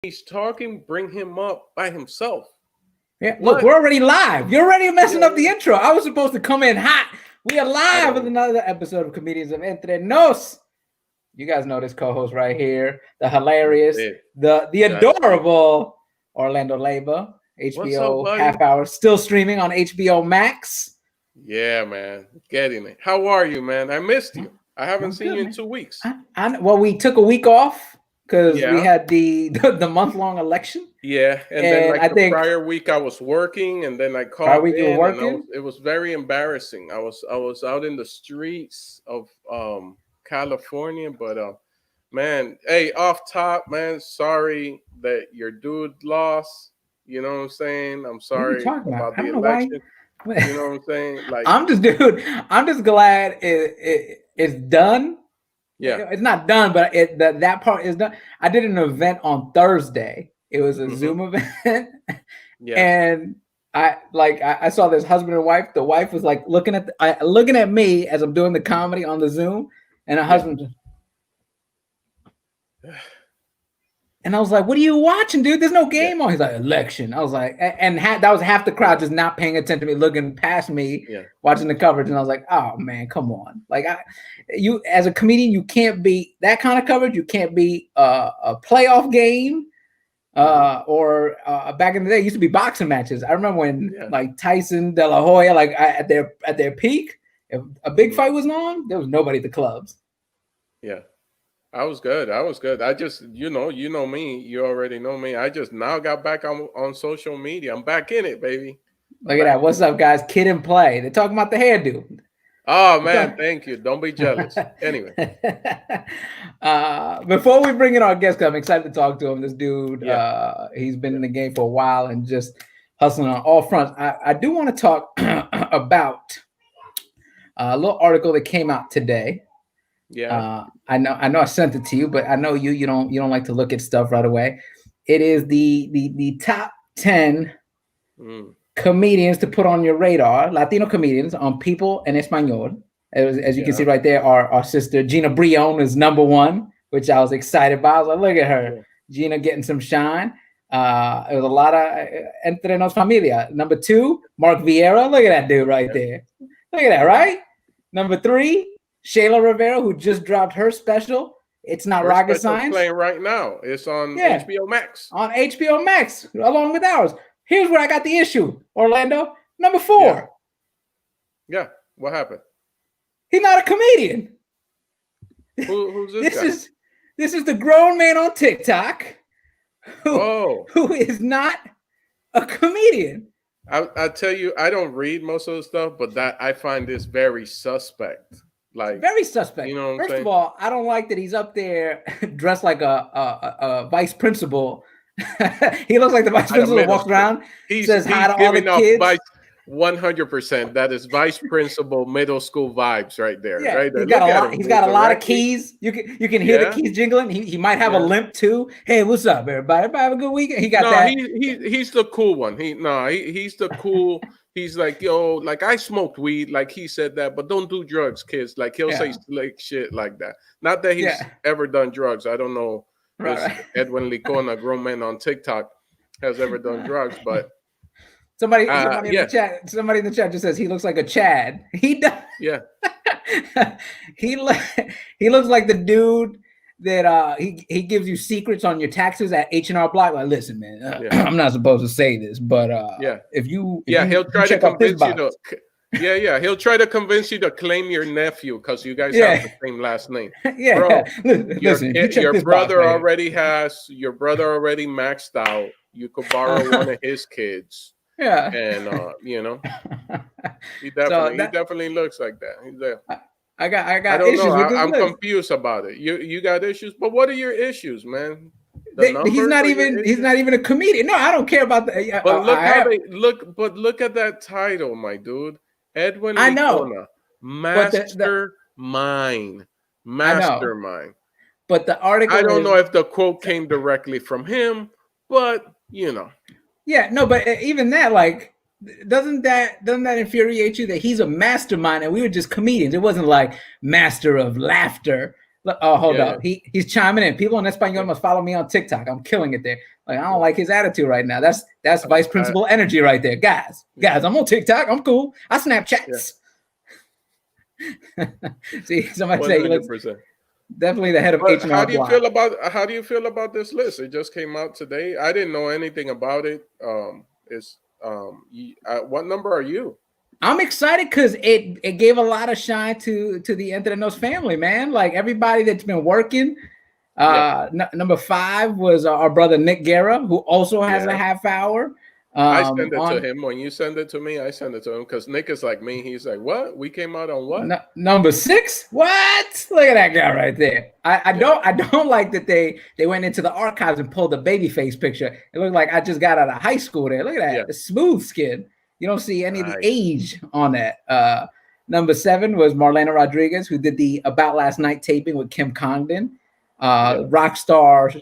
he's talking, bring him up by himself. Yeah, look, we're already live. You're already messing up the intro. I was supposed to come in hot. We are live with another episode of Comedians of Entre. You guys know this co-host right here, the hilarious, the adorable Orlando Leyva, HBO half hour, still streaming on HBO Max. Yeah, man, getting it. How are you, man? I missed you. I haven't seen you in 2 weeks. Well, we took a week off because we had the month-long election. Yeah, and then I think prior week I was working, and then I called in. You were working? It was very embarrassing. I was out in the streets of California, but man, hey, off top, man, sorry that your dude lost. You know what I'm saying? I'm sorry about the election. You know what I'm saying? Like, I'm just glad it's done. Yeah, it's not done, but that part is done. I did an event on Thursday. It was a Zoom event, and I saw this husband and wife. The wife was like looking at me as I'm doing the comedy on the Zoom, and the husband. And I was like, "What are you watching, dude? There's no game on." He's like, "Election." I was like, and that was half the crowd just not paying attention to me, looking past me, watching the coverage. And I was like, "Oh man, come on!" Like, you as a comedian, you can't be that kind of coverage. You can't be a playoff game, or back in the day, it used to be boxing matches. I remember when like Tyson, De La Hoya, like at their peak, if a big fight was on, there was nobody at the clubs. Yeah. I was good. I just, you know me. You already know me. I just now got back on social media. I'm back in it, baby. Look at that. What's up, guys? Kid and Play. They're talking about the hairdo. Oh, man. Thank you. Don't be jealous. Anyway. Before we bring in our guest, I'm excited to talk to him. This dude, he's been in the game for a while and just hustling on all fronts. I do want to talk about a little article that came out today. Yeah, I know I sent it to you, but I know you don't like to look at stuff right away. It is the top 10 comedians to put on your radar, Latino comedians on People en Español. As you can see right there, our sister Gina Brion is number 1, which I was excited about. I was like, look at her, Gina getting some shine. It was a lot of Entre Nos Familia. Number 2, Mark Vieira. Look at that dude right there. Look at that, right? Number 3, Shayla Rivera, who just dropped her special. It's not rocket science. Playing right now. It's on HBO Max. On HBO Max, along with ours. Here's where I got the issue, Orlando. Number 4. Yeah. What happened? He's not a comedian. Who's this guy? This is the grown man on TikTok who is not a comedian. I tell you, I don't read most of the stuff, but that I find this very suspect. Like, very suspect. You know what I'm First saying? of all, I don't like that he's up there dressed like a vice principal. He looks like the vice principal walks around, says hi to all the kids. 100%. That is vice principal middle school vibes right there. Yeah, right there. He's got a lot of keys. You can hear the keys jingling. He might have a limp too. Hey, what's up, everybody? Everybody have a good weekend. He got that. He's the cool one. He's the cool. He's like, yo, like I smoked weed, like he said that, but don't do drugs, kids. Like he'll say slick shit like that. Not that he's ever done drugs. I don't know if Edwin Licona, a grown man on TikTok, has ever done drugs, but somebody in the chat just says he looks like a Chad. He does. Yeah. he looks like the dude that he gives you secrets on your taxes at H&R Block. Like, listen, man, I'm not supposed to say this, but if you he'll try to convince you to he'll try to convince you to claim your nephew because you guys have the same last name. Bro, your brother already maxed out. You could borrow one of his kids. Yeah, and he definitely looks like that. He's there. I got don't issues know. with this I'm list. confused about it. You got issues, but what are your issues, man? He's not even a comedian. No, I don't care about the. But look at that title, my dude. Edwin. I know. Mastermind. Mastermind. But the article. I don't know if the quote came directly from him, but Yeah, no, but even that, like, doesn't that infuriate you that he's a mastermind and we were just comedians? It wasn't like master of laughter. Hold up. He's chiming in. People in Espanol must follow me on TikTok. I'm killing it there. Like, I don't like his attitude right now. That's vice principal energy right there. Guys, I'm on TikTok. I'm cool. I Snapchats. See, somebody 100%. Say definitely the head of H&R. How do you feel about this list? It just came out today. I didn't know anything about it. What number are you? I'm excited because it gave a lot of shine to the Entre family, man. Like everybody that's been working. Number 5 was our brother Nick Guerra, who also has a half hour. I send it to him. When you send it to me, I send it to him because Nick is like me. He's like, "What? We came out on what? Number 6? What? Look at that guy right there." I don't like that they went into the archives and pulled the baby face picture. It looked like I just got out of high school there. Look at that, the smooth skin. You don't see any of the age on that. Number 7 was Marlena Rodriguez, who did the About Last Night taping with Kim Congdon. Rock star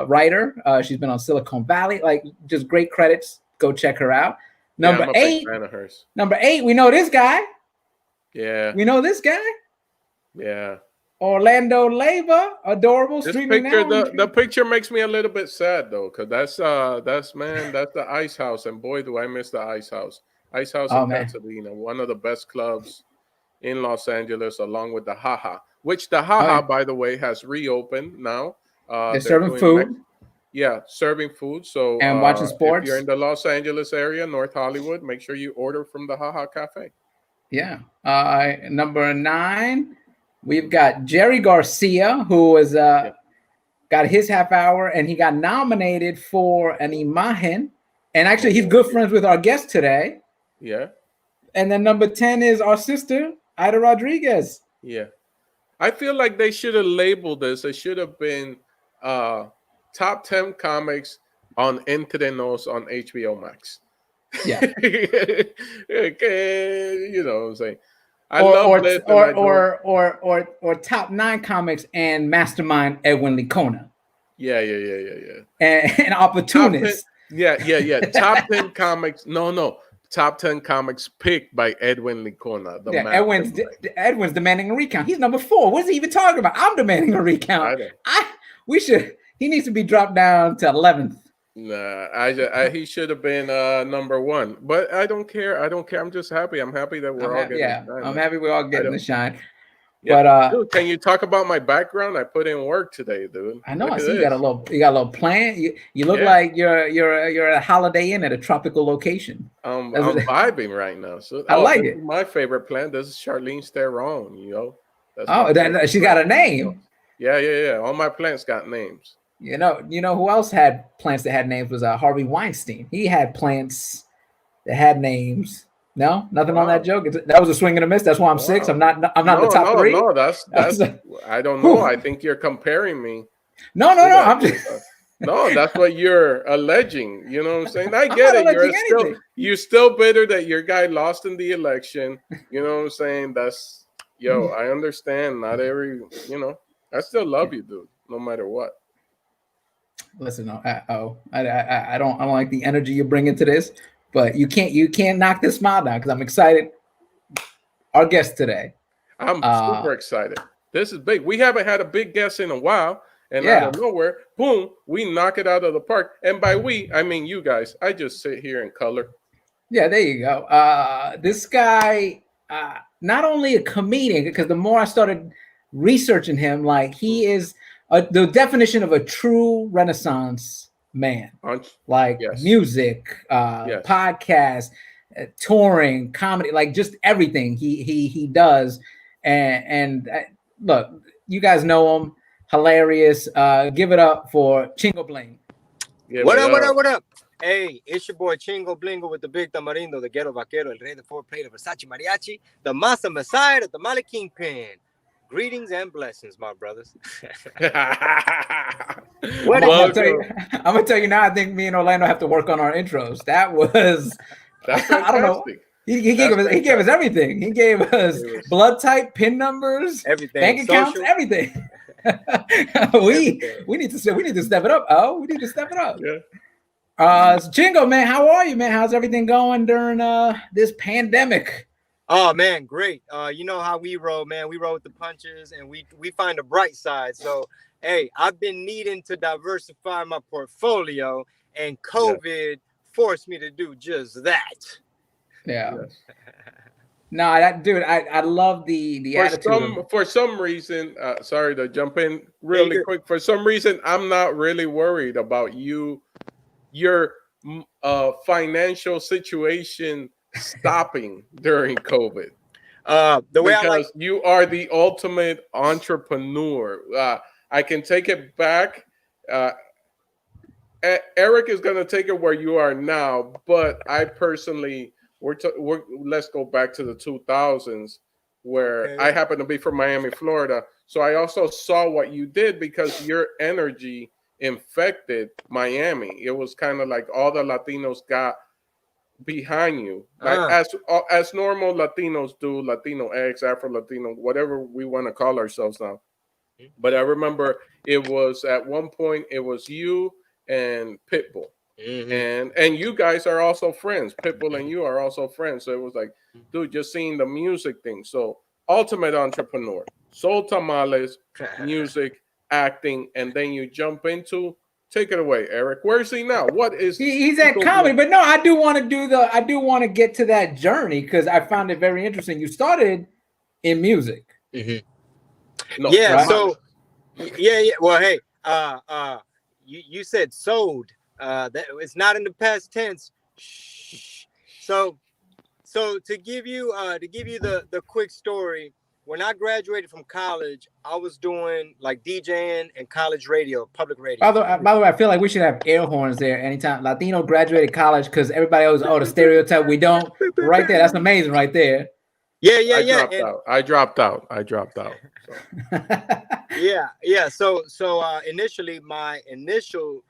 writer. She's been on Silicon Valley. Like, just great credits. Go check her out. Number 8. Number 8, we know this guy. Yeah. We know this guy. Yeah. Orlando Leyva, adorable. This picture, the picture makes me a little bit sad though, because that's the Ice House, and boy, do I miss the Ice House. Ice House in Pasadena, one of the best clubs in Los Angeles, along with the Haha, which the Haha, by the way, has reopened now. They're serving food. Serving food. So and watching sports. If you're in the Los Angeles area, North Hollywood, make sure you order from the Haha Cafe. Yeah. Number 9. We've got Jerry Garcia, who was got his half hour, and he got nominated for an Imagen. And actually, he's good friends with our guest today. Yeah. And then number 10 is our sister, Ida Rodriguez. Yeah. I feel like they should have labeled this. It should have been top 10 comics on Entre on HBO Max. Yeah. You know what I'm saying? Or top 9 comics and mastermind Edwin Licona. Yeah. And opportunist. Top 10 comics. No. Top 10 comics picked by Edwin Licona. Edwin's demanding a recount. He's number 4. What is he even talking about? I'm demanding a recount. He needs to be dropped down to 11th. Nah, he should have been number 1, but I don't care. I'm just happy. I'm happy that we're all getting the shine. I'm happy we're all getting the shine. Yeah. But dude, can you talk about my background? I put in work today, dude. I know. I see you got a little plant. You look like you're at a Holiday Inn at a tropical location. I'm vibing right now. So I like it. My favorite plant. This is Charlene Theron. You know. She got a name. Yeah. All my plants got names. You know who else had plants that had names was Harvey Weinstein. He had plants that had names. No, nothing on that joke. That was a swing and a miss. That's why I'm 6. I'm not in the top 3. No, that's I don't know. I think you're comparing me. No. I'm just no, that's what you're alleging. You know what I'm saying? I get it. You're still bitter that your guy lost in the election. You know what I'm saying? I understand. Not every, I still love you, dude, no matter what. Listen, I don't like the energy you bring into this, but you can't knock this smile down because I'm excited. Our guest today. I'm super excited. This is big. We haven't had a big guest in a while, and out of nowhere, boom, we knock it out of the park. And by we, I mean you guys. I just sit here in color. Yeah, there you go. This guy, not only a comedian, because the more I started researching him, like he is the definition of a true Renaissance man, music, podcast, touring, comedy, like just everything he does. And look, you guys know him, hilarious. Give it up for Chingo Bling. What up? Hey, it's your boy Chingo Bling with the Big Tamarindo, the Ghetto Vaquero, el Rey de 4-Plate, of Versace Mariachi, the Masa Messiah, the Tamale Kingpin. Greetings and blessings, my brothers. I'm gonna tell you now. I think me and Orlando have to work on our intros. That's I don't know. He gave us everything. He gave us blood type, PIN numbers, everything, bank accounts, everything. we need to step it up. We need to step it up. Yeah. Chingo, man, how are you, man? How's everything going during this pandemic? Oh man, great. You know how we roll, man. We roll with the punches, and we find a bright side. So, hey, I've been needing to diversify my portfolio, and COVID forced me to do just that. Yeah. Yes. No, that dude, I love the attitude. For some reason, sorry to jump in really quick. For some reason, I'm not really worried about your financial situation stopping during COVID. Because you are the ultimate entrepreneur. I can take it back. Eric is going to take it where you are now, but I personally, let's go back to the 2000s, where I happen to be from Miami, Florida. So I also saw what you did because your energy infected Miami. It was kind of like all the Latinos got behind you, like as normal Latinos do, Latino X, Afro Latino, whatever we want to call ourselves now. But I remember it was at one point it was you and Pitbull, and you guys are also friends. Pitbull and you are also friends. So it was like, dude, just seeing the music thing. So ultimate entrepreneur, soul tamales, music, acting, and then you jump into. Take it away, Eric. Where is he now? What is he's at comedy? But no, I do want to get to that journey because I found it very interesting. You started in music. No, yeah. Right? So yeah. Well, hey, you said sold. That it's not in the past tense. Shh. So to give you the quick story. When I graduated from college, I was doing like DJing and college radio, public radio. By the way, I feel like we should have air horns there anytime Latino graduated college because everybody else, the stereotype, we don't. Right there, that's amazing right there. Yeah. I dropped out. So. yeah. So initially, my initial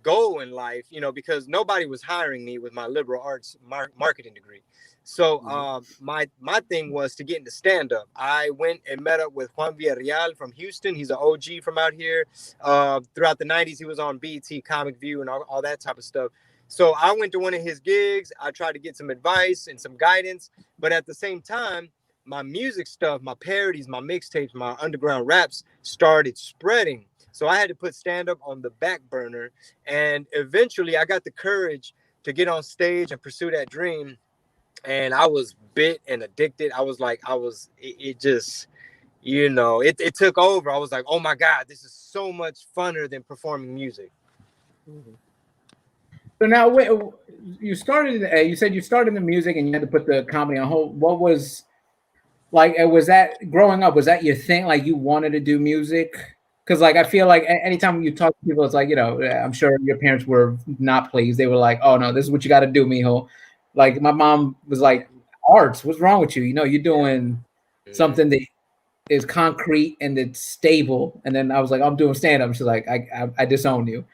goal in life, because nobody was hiring me with my liberal arts marketing degree. So my thing was to get into stand-up. I went and met up with Juan Villarreal from Houston. He's an OG from out here. Throughout the 90s, he was on BET, Comic View, and all that type of stuff. So I went to one of his gigs. I tried to get some advice and some guidance. But at the same time, my music stuff, my parodies, my mixtapes, my underground raps started spreading. So I had to put stand-up on the back burner. And eventually, I got the courage to get on stage and pursue that dream. And I was bit and addicted. It just, it took over. I was like, oh my God, this is so much funner than performing music. So now you said you started in the music and you had to put the comedy on hold. What was that growing up? Was that your thing? Like you wanted to do music? Because like, I feel like anytime you talk to people, it's like, I'm sure your parents were not pleased. They were like, oh no, this is what you got to do, mijo. Like my mom was like, arts, what's wrong with you? You're doing something that is concrete and it's stable. And then I was like, I'm doing stand-up. She's like, I disown you.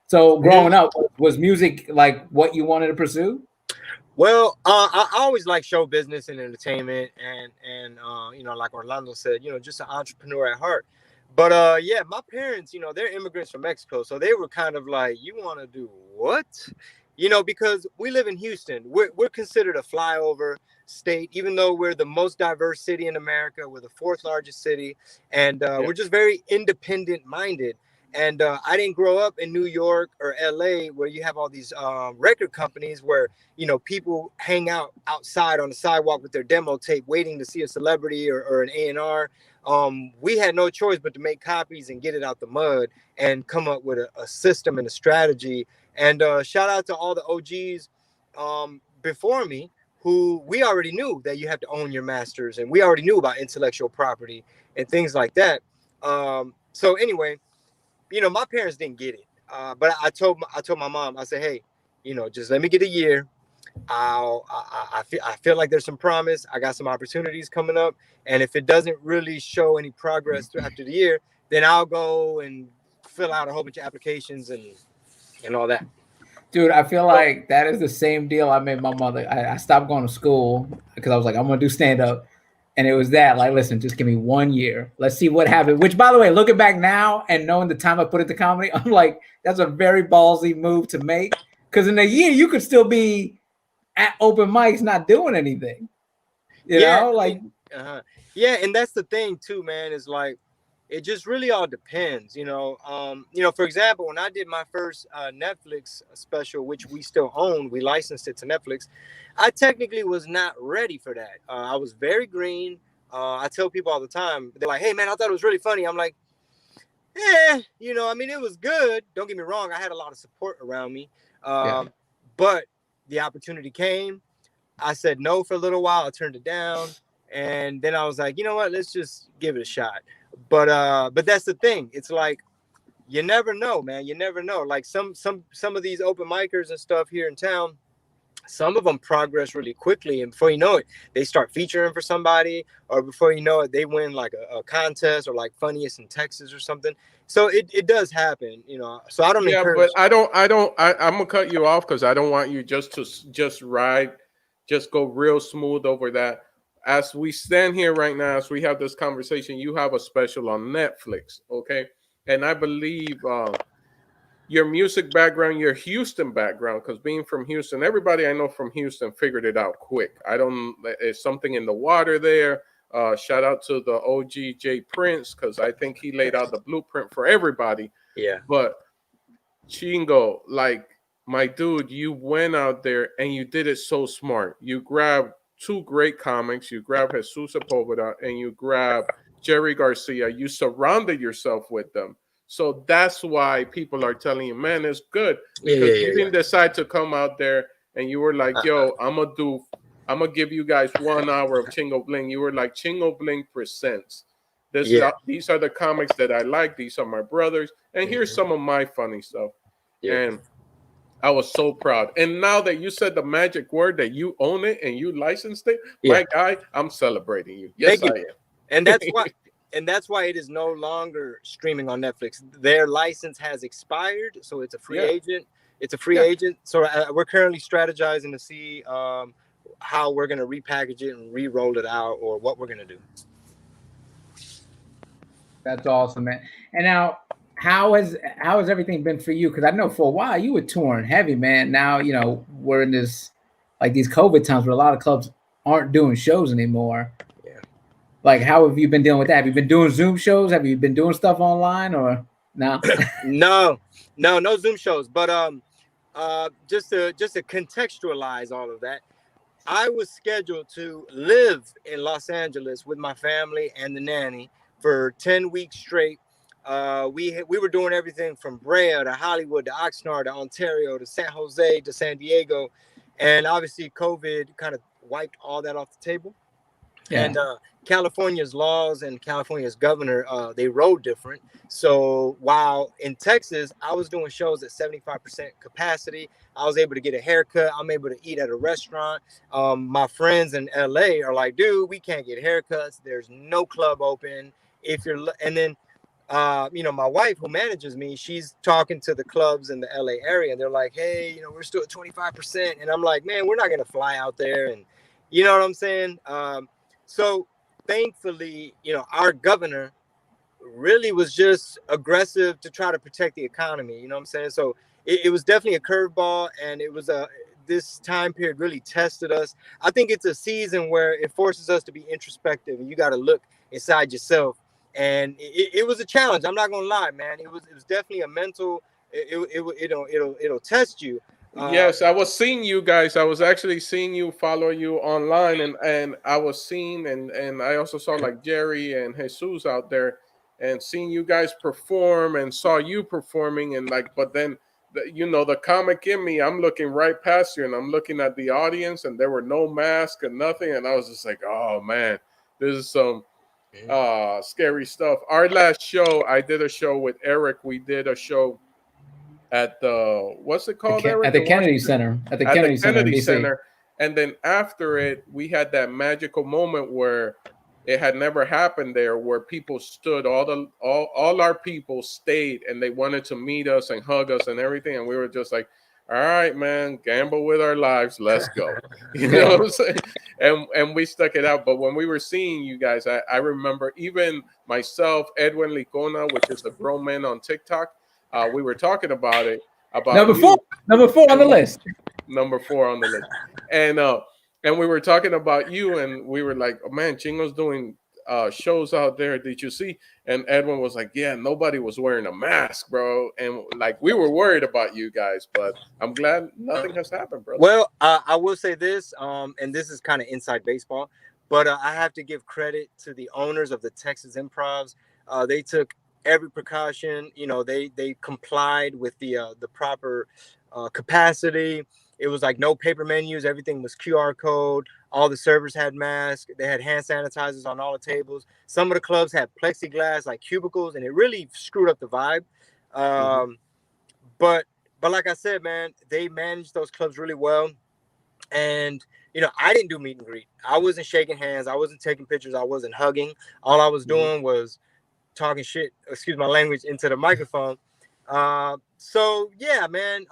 So growing up, was music like what you wanted to pursue? Well, I always like show business and entertainment. And like Orlando said, just an entrepreneur at heart. But my parents, they're immigrants from Mexico. So they were kind of like, you want to do what? Because we live in Houston, we're considered a flyover state, even though we're the most diverse city in America. We're the fourth largest city, and we're just very independent minded. And I didn't grow up in New York or LA where you have all these record companies where, people hang out outside on the sidewalk with their demo tape waiting to see a celebrity or an A&R. We had no choice but to make copies and get it out the mud and come up with a system and a strategy. And shout out to all the OGs before me who we already knew that you have to own your masters, and we already knew about intellectual property and things like that. So anyway, my parents didn't get it, but I told my mom, I said, hey, just let me get a year. I feel like there's some promise. I got some opportunities coming up, and if it doesn't really show any progress after the year, then I'll go and fill out a whole bunch of applications and all that. Dude, I feel like that is the same deal I made my mother. I stopped going to school because I was like, I'm going to do stand-up. And it was that, like, listen, just give me 1 year. Let's see what happens. Which, by the way, looking back now and knowing the time I put into comedy, I'm like, that's a very ballsy move to make. Because in a year, you could still be at open mics not doing anything. You know, like, yeah, and that's the thing too, man. Is like, it just really all depends, you know. For example, when I did my first Netflix special, which we still own, we licensed it to Netflix. I technically was not ready for that. I was very green. I tell people all the time, they're like, "Hey, man, I thought it was really funny." I'm like, I mean, it was good. Don't get me wrong. I had a lot of support around me, but the opportunity came. I said no for a little while. I turned it down, and then I was like, you know what? Let's just give it a shot. But that's the thing. It's like, you never know, man. You never know. Like some of these open micers and stuff here in town, some of them progress really quickly, and before you know it, they start featuring for somebody, or before you know it, they win like a contest, or like funniest in Texas or something. So it does happen, you know. So I don't encourage. But I'm gonna cut you off because I don't want you just go real smooth over that. As we stand here right now, as we have this conversation, you have a special on Netflix, okay? And I believe your music background, your Houston background, because being from Houston, everybody I know from Houston figured it out quick. It's something in the water there. Shout out to the OG J Prince, because I think he laid out the blueprint for everybody. Yeah. But Chingo, like, my dude, you went out there and you did it so smart. You grabbed two great comics. You grabbed Jesus Sepulveda and you grabbed Jerry Garcia. You surrounded yourself with them. So that's why people are telling you, man, it's good. Because you didn't decide to come out there and you were like, yo, I'm gonna give you guys 1 hour of Chingo Bling. You were like, Chingo Bling presents. These are the comics that I like. These are my brothers. And here's some of my funny stuff. Yeah. And I was so proud. And now that you said the magic word, that you own it and you licensed it, my guy, I'm celebrating you. Yes, I am. And that's why it is no longer streaming on Netflix. Their license has expired, so it's a free agent. It's a free agent. So we're currently strategizing to see how we're going to repackage it and re-roll it out, or what we're going to do. That's awesome, man. And now, how has everything been for you? Because I know for a while you were touring heavy, man. Now, you know, we're in these COVID times where a lot of clubs aren't doing shows anymore. Yeah. Like, how have you been dealing with that? Have you been doing Zoom shows? Have you been doing stuff online, or no? No Zoom shows. But just to contextualize all of that, I was scheduled to live in Los Angeles with my family and the nanny for 10 weeks straight. We were doing everything from Brea to Hollywood to Oxnard to Ontario to San Jose to San Diego, and obviously COVID kind of wiped all that off the table. Yeah. And California's laws and California's governor, they rode different. So while in Texas, I was doing shows at 75% capacity. I was able to get a haircut. I'm able to eat at a restaurant. My friends in LA are like, dude, we can't get haircuts. There's no club open. And then, my wife who manages me, she's talking to the clubs in the LA area. And they're like, hey, we're still at 25%. And I'm like, man, we're not going to fly out there. And you know what I'm saying? So thankfully, our governor really was just aggressive to try to protect the economy. You know what I'm saying? So it was definitely a curveball, and it was this time period really tested us. I think it's a season where it forces us to be introspective, and you got to look inside yourself. And it was a challenge. I'm not gonna lie, man. It was definitely a mental. It'll test you. Yes, I was seeing you guys. I was actually seeing you, follow you online, and I was seeing, and I also saw like Jerry and Jesus out there, and seeing you guys perform, and saw you performing, and like, but then the comic in me, I'm looking right past you, and I'm looking at the audience, and there were no masks and nothing, and I was just like, oh man, this is some scary stuff. Our last show, I did a show with Eric. We did a show at the what's it called, Eric? At the Kennedy Center. At the Kennedy Center. And then after it, we had that magical moment where it had never happened there, where people stood, all our people stayed, and they wanted to meet us and hug us and everything, and we were just like, all right, man, gamble with our lives, let's go. You know what I'm saying? And we stuck it out. But when we were seeing you guys, I remember even myself, Edwin Licona, which is the grown man on TikTok, we were talking about it. About number four on the list. Number 4 on the list. and we were talking about you, and we were like, oh, man, Chingo's doing shows out there. Did you see? And Edwin was like, yeah, nobody was wearing a mask, bro. And like, we were worried about you guys, but I'm glad nothing has happened, bro. Well, I will say this, and this is kind of inside baseball, but I have to give credit to the owners of the Texas Improvs. They took every precaution. You know, they complied with the proper capacity. It was like no paper menus. Everything was QR code. All the servers had masks. They had hand sanitizers on all the tables. Some of the clubs had plexiglass, like cubicles, and it really screwed up the vibe. But like I said, man, they managed those clubs really well. And, you know, I didn't do meet and greet. I wasn't shaking hands. I wasn't taking pictures. I wasn't hugging. All I was doing was talking shit, excuse my language, into the microphone. So, yeah, man,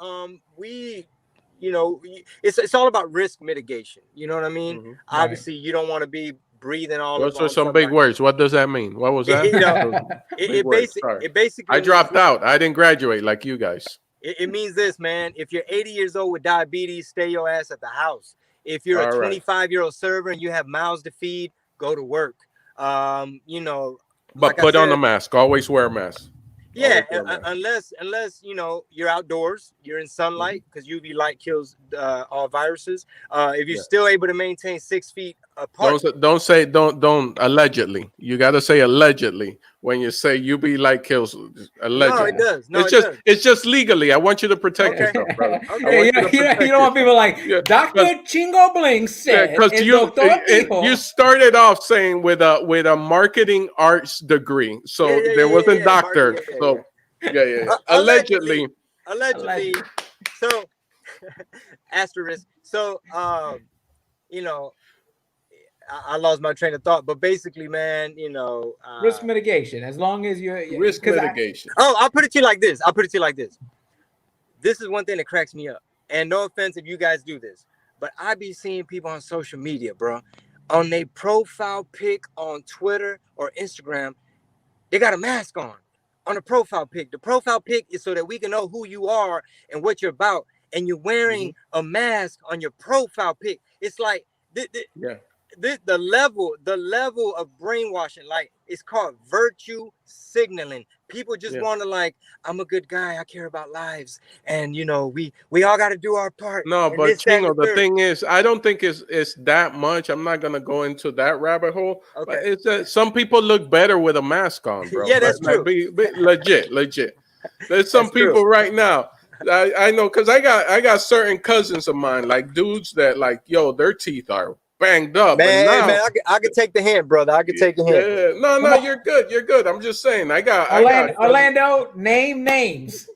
you know, it's all about risk mitigation. You know what I mean? Obviously, you don't want to be breathing all over. Those are some big words. What does that mean? What was that? You know, it basically I dropped out. I didn't graduate like you guys. It means this, man. If you're 80 years old with diabetes, stay your ass at the house. If you're a 25-year-old server and you have mouths to feed, go to work. You know, but like put on a mask. Always wear a mask. Yeah, unless you know you're outdoors, you're in sunlight, because UV light kills all viruses. If you're still able to maintain 6 feet apart, don't allegedly. You got to say allegedly when you say UV light kills. Allegedly. No, it does. No, it's just legally. I want you to protect yourself, brother. You don't want people like Dr. Chingo Bling said. Because you started off saying with a marketing arts degree, so there wasn't doctor. So allegedly. So asterisk. So you know, I lost my train of thought, but basically, man, you know, risk mitigation. As long as you're risk mitigation. I'll put it to you like this. This is one thing that cracks me up. And no offense if you guys do this, but I be seeing people on social media, bro, on their profile pic on Twitter or Instagram, they got a mask on a profile pic. The profile pic is so that we can know who you are and what you're about. And you're wearing a mask on your profile pic. It's like the level of brainwashing, like, it's called virtue signaling. People just want to, like, I'm a good guy, I care about lives, and you know, we all got to do our part. No, but Chingo, the thing is, I don't think it's that much. I'm not gonna go into that rabbit hole. Okay. But it's that some people look better with a mask on, bro. Yeah, that's true. Be legit. There's some people right now. I know, because I got certain cousins of mine, like dudes that, like, yo, their teeth are banged up. Man, I could take the hint, brother. I could take the hint. Yeah. No, you're good. I'm just saying. Orlando, name names.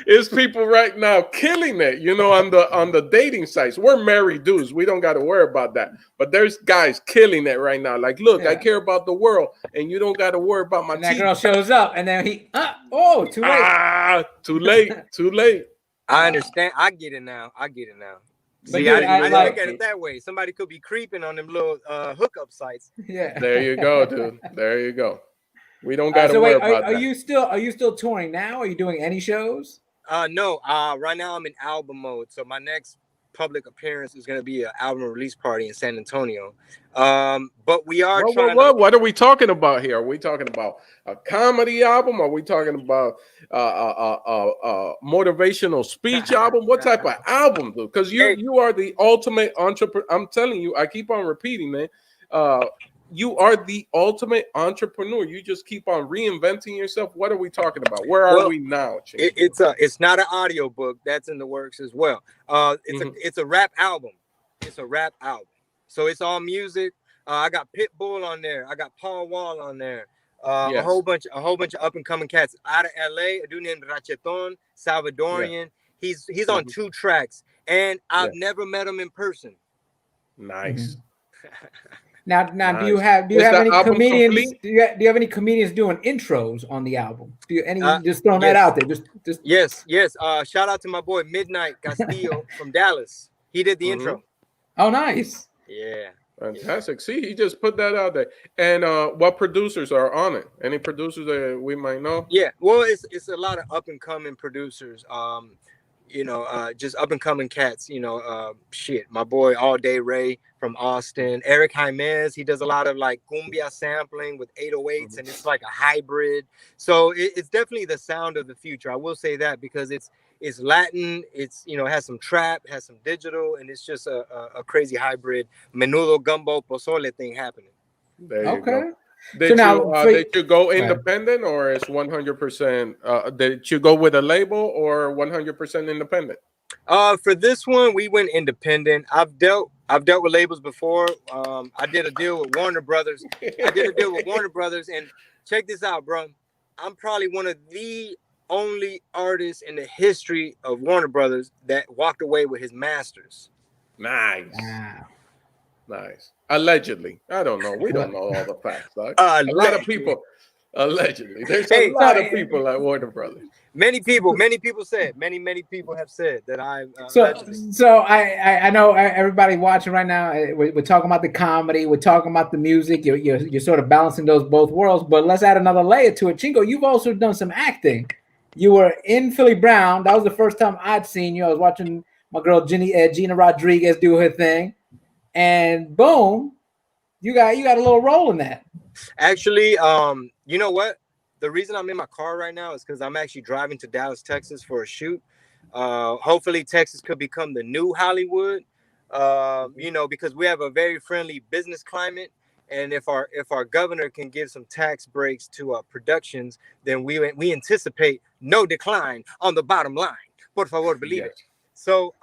It's people right now killing it, you know, on the dating sites. We're married dudes. We don't got to worry about that. But there's guys killing it right now. Like, look, I care about the world, and you don't got to worry about my teeth. That girl shows up, and then too late. Too late. I understand. I get it now. See, I didn't look at it that way. Somebody could be creeping on them little hookup sites. Yeah. There you go, dude. There you go. We don't got to worry about that. Are you still touring now? Are you doing any shows? No. Right now I'm in album mode. So my next public appearance is going to be an album release party in San Antonio. But we are What are we talking about here? Are we talking about a comedy album? Are we talking about motivational speech album? What type of album, dude? Because you are the ultimate entrepreneur. I'm telling you, I keep on repeating, man. You are the ultimate entrepreneur. You just keep on reinventing yourself. What are we talking about? Where are we now? It's not an audio book. That's in the works as well. It's a rap album. So it's all music. I got Pitbull on there. I got Paul Wall on there. A whole bunch of up and coming cats out of LA. A dude named Racheton, Salvadorian. Yeah. He's on 2 tracks, and I've never met him in person. Nice. Now, nice. do you have any comedians? Do you have any comedians doing intros on the album? Do you just throwing that out there? Just yes. Shout out to my boy Midnight Castillo from Dallas. He did the intro. Oh, nice. Yeah. Fantastic. See, he just put that out there. And what producers are on it? Any producers that we might know? Yeah. Well, it's a lot of up and coming producers. just up and coming cats. My boy All Day Ray from Austin, Eric Jimenez. He does a lot of like cumbia sampling with 808s, and it's like a hybrid. So it's definitely the sound of the future. I will say that because it's Latin. It's has some trap, has some digital, and it's just a crazy hybrid menudo gumbo pozole thing happening. There you go. Did you go independent or is 100%? Did you go with a label or 100% independent? For this one, we went independent. I've dealt with labels before. I did a deal with Warner Brothers. And check this out, bro. I'm probably one of the only artists in the history of Warner Brothers that walked away with his masters. Nice. Wow. Nice. Allegedly. I don't know. We don't know all the facts. Right? A lot of people. Allegedly. There's a lot of people at Warner Brothers. Many people said. Many people have said that I. So I know everybody watching right now. We're talking about the comedy. We're talking about the music. You're sort of balancing those both worlds. But let's add another layer to it. Chingo, you've also done some acting. You were in Philly Brown. That was the first time I'd seen you. I was watching my girl Gina Rodriguez do her thing. And boom, you got a little role in that. Actually, you know what? The reason I'm in my car right now is because I'm actually driving to Dallas, Texas for a shoot. Hopefully, Texas could become the new Hollywood. Because we have a very friendly business climate, and if our governor can give some tax breaks to productions, then we anticipate no decline on the bottom line. Por favor, believe it. So,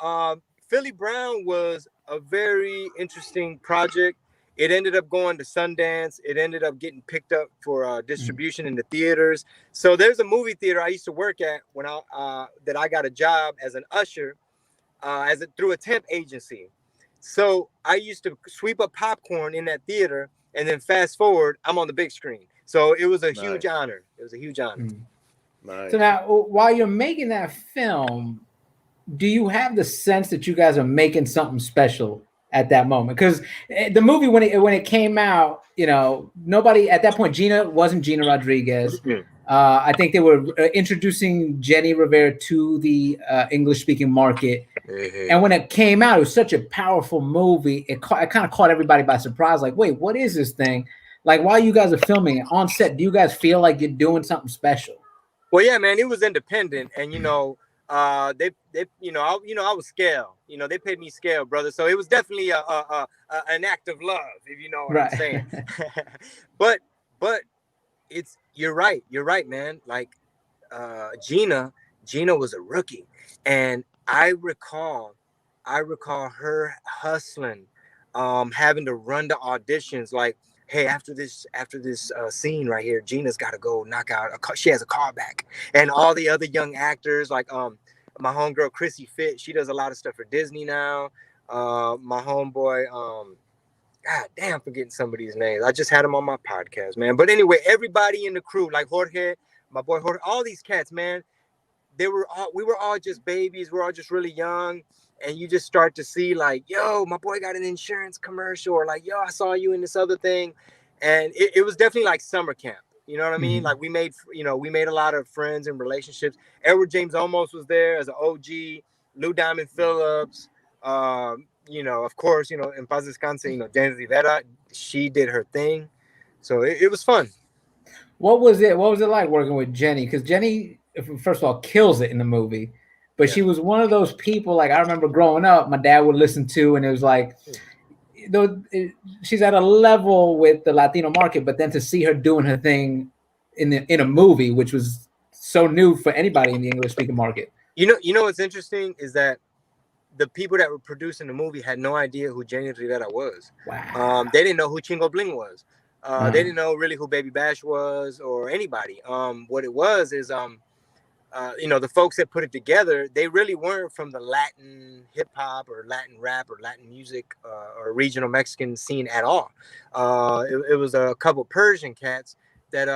Philly Brown was a very interesting project. It ended up going to Sundance. It ended up getting picked up for distribution in the theaters. So there's a movie theater I used to work at when that I got a job as an usher, through a temp agency. So I used to sweep up popcorn in that theater, and then fast forward, I'm on the big screen. So it was a huge honor. It was a huge honor. Nice. So now, while you're making that film, do you have the sense that you guys are making something special at that moment? Because the movie, when it came out, nobody at that point, wasn't Gina Rodriguez. I think they were introducing Jenny Rivera to the English-speaking market. And when it came out, it was such a powerful movie. It kind of caught everybody by surprise. Like, wait, what is this thing? Like, while you guys are filming it on set, do you guys feel like you're doing something special? Well, yeah, man, it was independent, and I was scale. They paid me scale, brother. So it was definitely an act of love, if you know what I'm saying. but you're right, man. Like Gina was a rookie, and I recall her hustling, having to run to auditions like, hey, after this scene right here, Gina's got to go knock out she has a callback, and all the other young actors like my homegirl Chrissy Fit, she does a lot of stuff for Disney now. My homeboy, God damn, forgetting some of these names. I just had them on my podcast, man. But anyway, everybody in the crew, like Jorge, my boy Jorge, all these cats, man, we were all just babies. We're all just really young. And you just start to see like, yo, my boy got an insurance commercial, or like, yo, I saw you in this other thing. And it was definitely like summer camp. You know what I mean? Like we made a lot of friends and relationships. Edward James Olmos was there as an OG, Lou Diamond Phillips, of course, in Paz Descanse, Shayla Rivera, she did her thing. So it was fun. What was it like working with Jenny? Because Jenny, first of all, kills it in the movie. But she was one of those people, like I remember growing up, my dad would listen to, and it was like, she's at a level with the Latino market, but then to see her doing her thing in a movie, which was so new for anybody in the English speaking market. You know what's interesting is that the people that were producing the movie had no idea who Jenny Rivera was. Wow. They didn't know who Chingo Bling was. They didn't know really who Baby Bash was or anybody. What it was is the folks that put it together, they really weren't from the Latin hip hop or Latin rap or Latin music or regional Mexican scene at all. It was a couple Persian cats that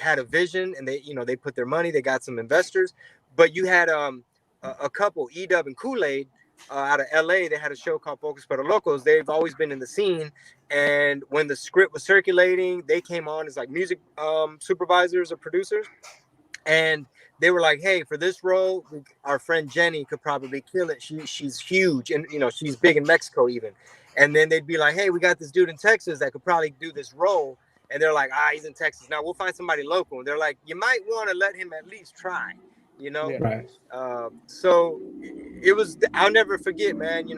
had a vision, and they put their money, they got some investors, but you had a couple, E-Dub and Kool-Aid out of LA. They had a show called Pocos Pero Locos. They've always been in the scene, and when the script was circulating, they came on as like music supervisors or producers. And they were like, hey, for this role, our friend Jenny could probably kill it. She's huge, and she's big in Mexico even. And then they'd be like, hey, we got this dude in Texas that could probably do this role. And they're like, he's in Texas. Now we'll find somebody local. And they're like, you might want to let him at least try, Yeah. Right. So it was, I'll never forget, man.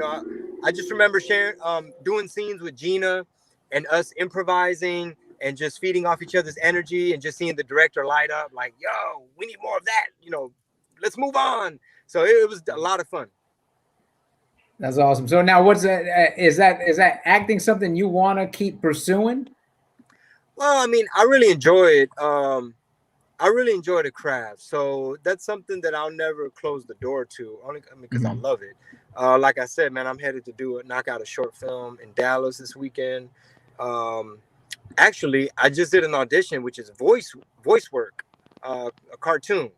I just remember sharing, doing scenes with Gina and us improvising and just feeding off each other's energy and just seeing the director light up like, yo, we need more of that. Let's move on. So it was a lot of fun. That's awesome. So now what's that? Is that acting something you want to keep pursuing? Well, I mean, I really enjoy it. I really enjoy the craft. So that's something that I'll never close the door to, only because I love it. Like I said, man, I'm headed to knock out a short film in Dallas this weekend. Actually, I just did an audition, which is voice work, a cartoon.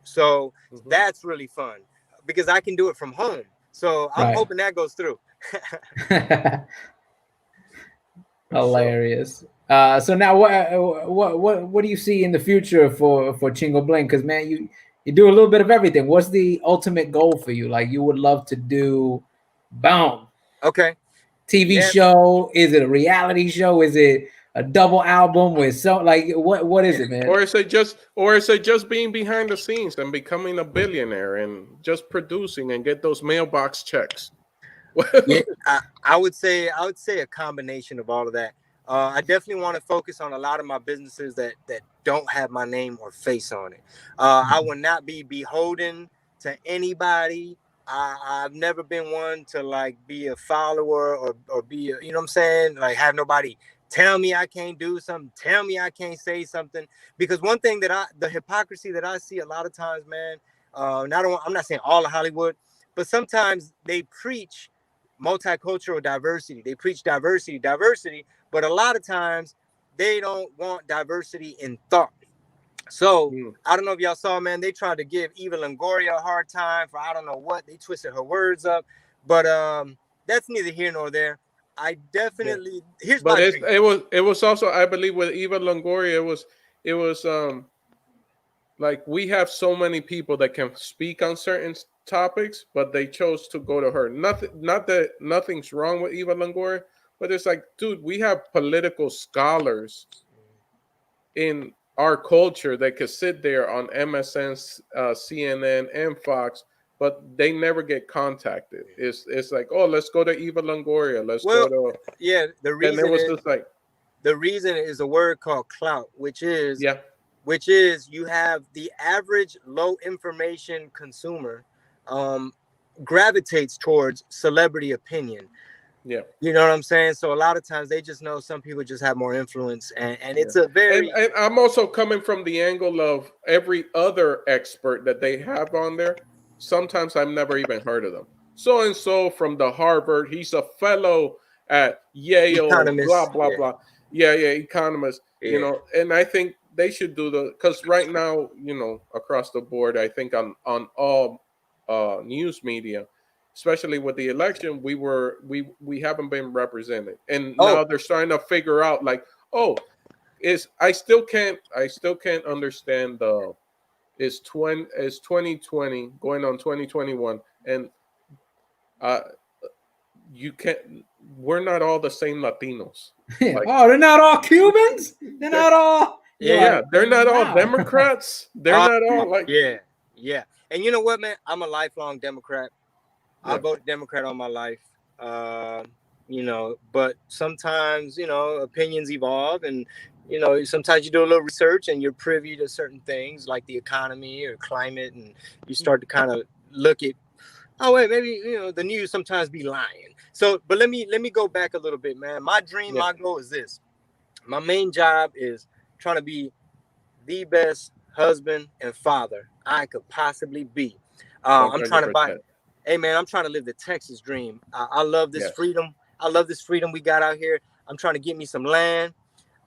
So that's really fun because I can do it from home. So I'm hoping that goes through. Hilarious. So now what do you see in the future for Chingo Bling? Because man, you do a little bit of everything. What's the ultimate goal for you? Like you would love to do, boom. Okay. TV show? Is it a reality show? Is it a double album with what is it, man? Or is it just being behind the scenes and becoming a billionaire and just producing and get those mailbox checks? Yeah, I would say a combination of all of that. I definitely want to focus on a lot of my businesses that don't have my name or face on it. I will not be beholden to anybody. I've never been one to like be a follower or be you know what I'm saying, like have nobody tell me I can't do something, tell me I can't say something. Because one thing the hypocrisy that I see a lot of times, man, I'm not saying all of Hollywood, but sometimes they preach multicultural diversity. They preach diversity, but a lot of times they don't want diversity in thought. So I don't know if y'all saw, man, they tried to give Eva Longoria a hard time for I don't know what. They twisted her words up, but that's neither here nor there. I definitely here's but my dream. It was also, I believe, with Eva Longoria, it was like we have so many people that can speak on certain topics, but they chose to go to her. Not that nothing's wrong with Eva Longoria, but it's like, dude, we have political scholars in our culture that could sit there on MSN, CNN, and Fox, but they never get contacted. It's like, oh, let's go to Eva Longoria. Go to the reason and it was just like the reason is a word called clout, which is you have the average low information consumer gravitates towards celebrity opinion. Yeah, you know what I'm saying? So a lot of times they just know some people just have more influence, and it's a very. And I'm also coming from the angle of every other expert that they have on there. Sometimes I've never even heard of them. So and so from the Harvard, he's a fellow at Yale, economist, blah blah blah. Yeah, economist. Yeah. And I think they should do because right now, across the board, I think on all news media, especially with the election, we haven't been represented, and now they're starting to figure out like, I still can't understand it's 2020 going on 2021, and we're not all the same Latinos. Like, they're not all Cubans. They're not all. Yeah, they're not all Democrats. They're not all like. Yeah. And you know what, man? I'm a lifelong Democrat. I voted Democrat all my life. But sometimes, opinions evolve, and, sometimes you do a little research and you're privy to certain things like the economy or climate, and you start to kind of look at, maybe, the news sometimes be lying. So, but let me go back a little bit, man. My dream, my goal is this. My main job is trying to be the best husband and father I could possibly be. I'm trying to buy. Hey, man, I'm trying to live the Texas dream. I love this freedom. I love this freedom we got out here. I'm trying to get me some land.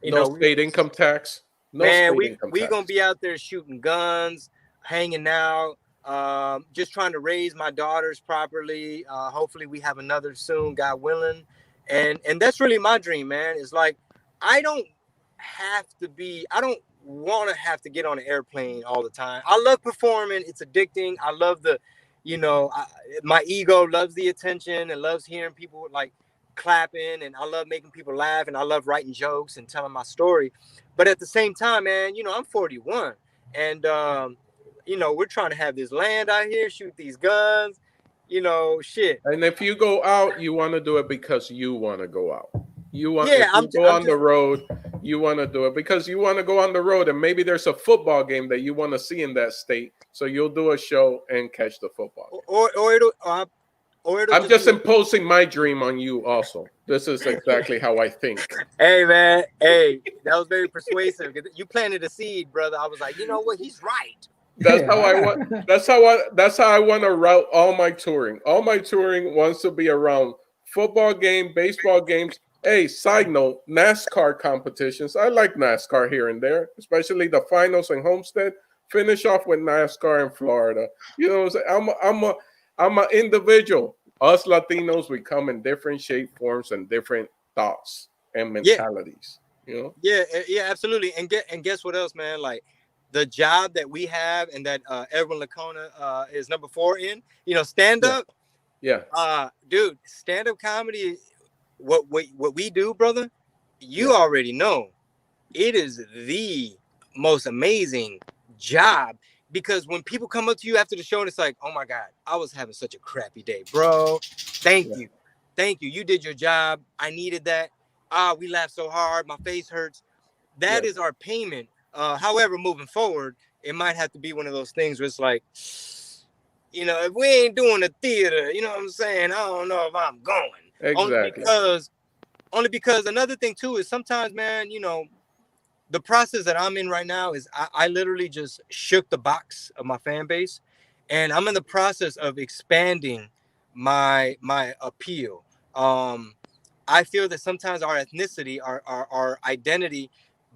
No state income tax. Man, we're going to be out there shooting guns, hanging out, just trying to raise my daughters properly. Hopefully we have another soon, God willing. And that's really my dream, man. It's like, I don't want to have to get on an airplane all the time. I love performing. It's addicting. I love the, my ego loves the attention and loves hearing people like clapping, and I love making people laugh, and I love writing jokes and telling my story. But at the same time, man, I'm 41, and we're trying to have this land out here, shoot these guns, shit. And if you go out, you want to do it because you want to go out. Go on the road, you want to do it because you want to go on the road, and maybe there's a football game that you want to see in that state, so you'll do a show and catch the football game. I'm just imposing my dream on you also. This is exactly how I think. Hey, man. Hey, that was very persuasive. You planted a seed, brother. I was like, you know what? He's right. That's how I want. That's how I want to route all my touring. All my touring wants to be around football game, baseball games. Hey, side note, NASCAR competitions. I like NASCAR here and there, especially the finals in Homestead. Finish off with NASCAR in Florida. I'm an individual. Us Latinos, we come in different shape, forms, and different thoughts and mentalities. Yeah, absolutely. And guess what else, man? Like the job that we have, and that Edwin Lacona is number 4 in. Stand up. Yeah. Dude, stand up comedy. What we do, brother. You already know. It is the most amazing job. Because when people come up to you after the show and it's like, oh my God, I was having such a crappy day, bro. Thank you. You did your job. I needed that. We laughed so hard. My face hurts. That is our payment. However, moving forward, it might have to be one of those things where it's like, if we ain't doing a theater, you know what I'm saying? I don't know if I'm going. Exactly. Only because another thing too is sometimes, man, the process that I'm in right now is I literally just shook the box of my fan base, and I'm in the process of expanding my appeal. I feel that sometimes our ethnicity, our identity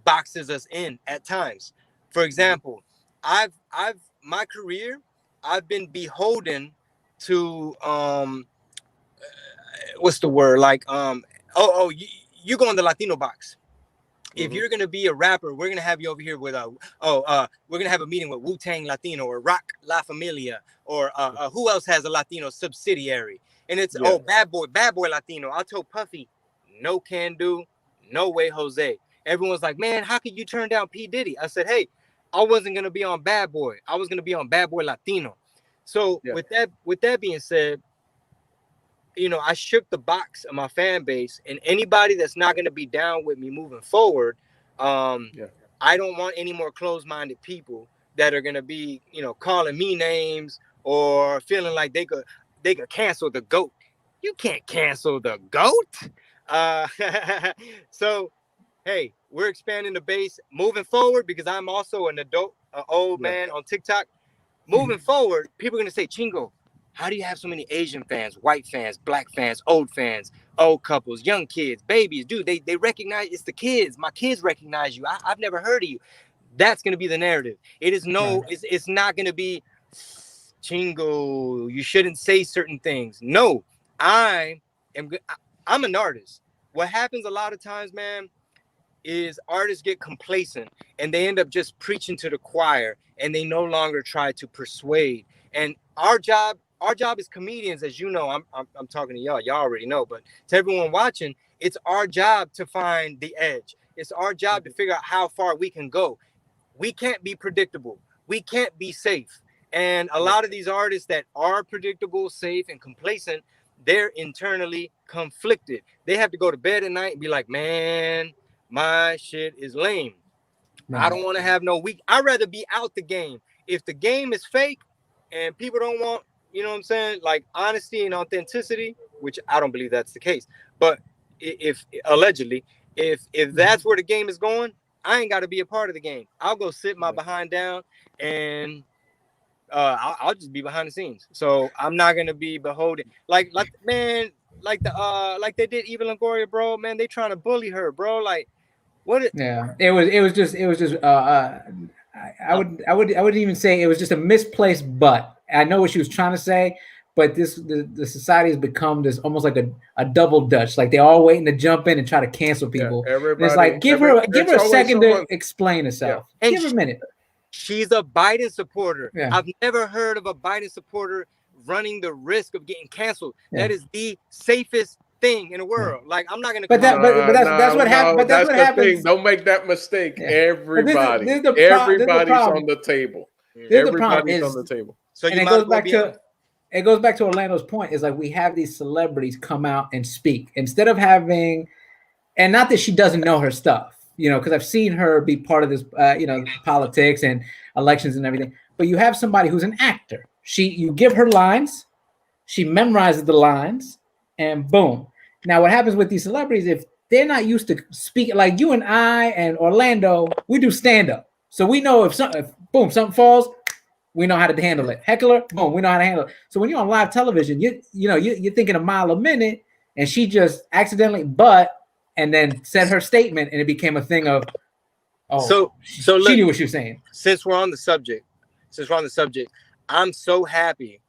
boxes us in at times. For example, my career, I've been beholden to what's the word? Like you go in the Latino box. If you're gonna be a rapper, we're gonna have you over here with we're gonna have a meeting with Wu-Tang Latino or Rock La Familia or who else has a Latino subsidiary? And it's bad boy Latino. I told Puffy, no can do, no way, Jose. Everyone's like, man, how could you turn down P Diddy? I said, hey, I wasn't gonna be on Bad Boy. I was gonna be on Bad Boy Latino. So with that being said, I shook the box of my fan base, and anybody that's not going to be down with me moving forward, I don't want any more closed-minded people that are going to be, calling me names or feeling like they could cancel the GOAT. You can't cancel the GOAT. So, hey, we're expanding the base moving forward because I'm also an adult, old man on TikTok. Moving forward, people are going to say, Chingo, how do you have so many Asian fans, white fans, black fans, old couples, young kids, babies? Dude, they recognize, it's the kids. My kids recognize you. I've never heard of you. That's going to be the narrative. It is it's not going to be, Chingo, you shouldn't say certain things. No, I'm an artist. What happens a lot of times, man, is artists get complacent and they end up just preaching to the choir, and they no longer try to persuade. And our job as comedians, as you know, I'm talking to y'all already know, but to everyone watching, it's our job to find the edge. It's our job to figure out how far we can go. We can't be predictable. We can't be safe. And a lot of these artists that are predictable, safe, and complacent, they're internally conflicted. They have to go to bed at night and be like, man, my shit is lame. I don't want to have no week. I'd rather be out the game. If the game is fake and people don't want, you know what I'm saying, like honesty and authenticity, which I don't believe that's the case. But if allegedly, if that's where the game is going, I ain't got to be a part of the game. I'll go sit my behind down, and I'll just be behind the scenes. So I'm not gonna be beholden. Like man, like they did Eva Longoria, bro. Man, they trying to bully her, bro. Like what? It was just. I wouldn't even say it was just a misplaced butt. I know what she was trying to say, but the society has become this almost like a double Dutch. Like they're all waiting to jump in and try to cancel people. Yeah, everybody, it's like give her a second to explain herself. Yeah. Give her a minute. She's a Biden supporter. Yeah. I've never heard of a Biden supporter running the risk of getting canceled. Yeah. That is the safest thing in the world. Yeah. Like I'm not gonna. But that's what happens. But that's what happens. Don't make that mistake. Yeah. Everybody's on the table. Everybody's on the table. So and it goes back to Orlando's point. Is like we have these celebrities come out and speak instead of having, and not that she doesn't know her stuff. You know, because I've seen her be part of this, politics and elections and everything. But you have somebody who's an actor. You give her lines, she memorizes the lines, and boom. Now, what happens with these celebrities, if they're not used to speaking, like you and I and Orlando, we do stand-up. So we know if something falls, we know how to handle it. Heckler, boom, we know how to handle it. So when you're on live television, you're thinking a mile a minute, and she just accidentally and then said her statement, and it became a thing of, so look, she knew what she was saying. Since we're on the subject, I'm so happy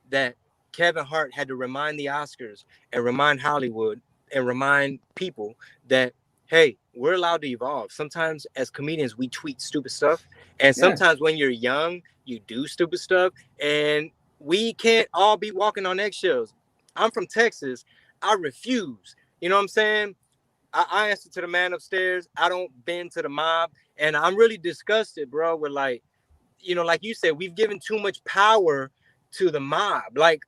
that Kevin Hart had to remind the Oscars and remind Hollywood and remind people that, hey, we're allowed to evolve. Sometimes as comedians, we tweet stupid stuff. And sometimes when you're young, you do stupid stuff. And we can't all be walking on eggshells. I'm from Texas. I refuse. You know what I'm saying? I answer to the man upstairs. I don't bend to the mob. And I'm really disgusted, bro, with like you said, we've given too much power to the mob. Like,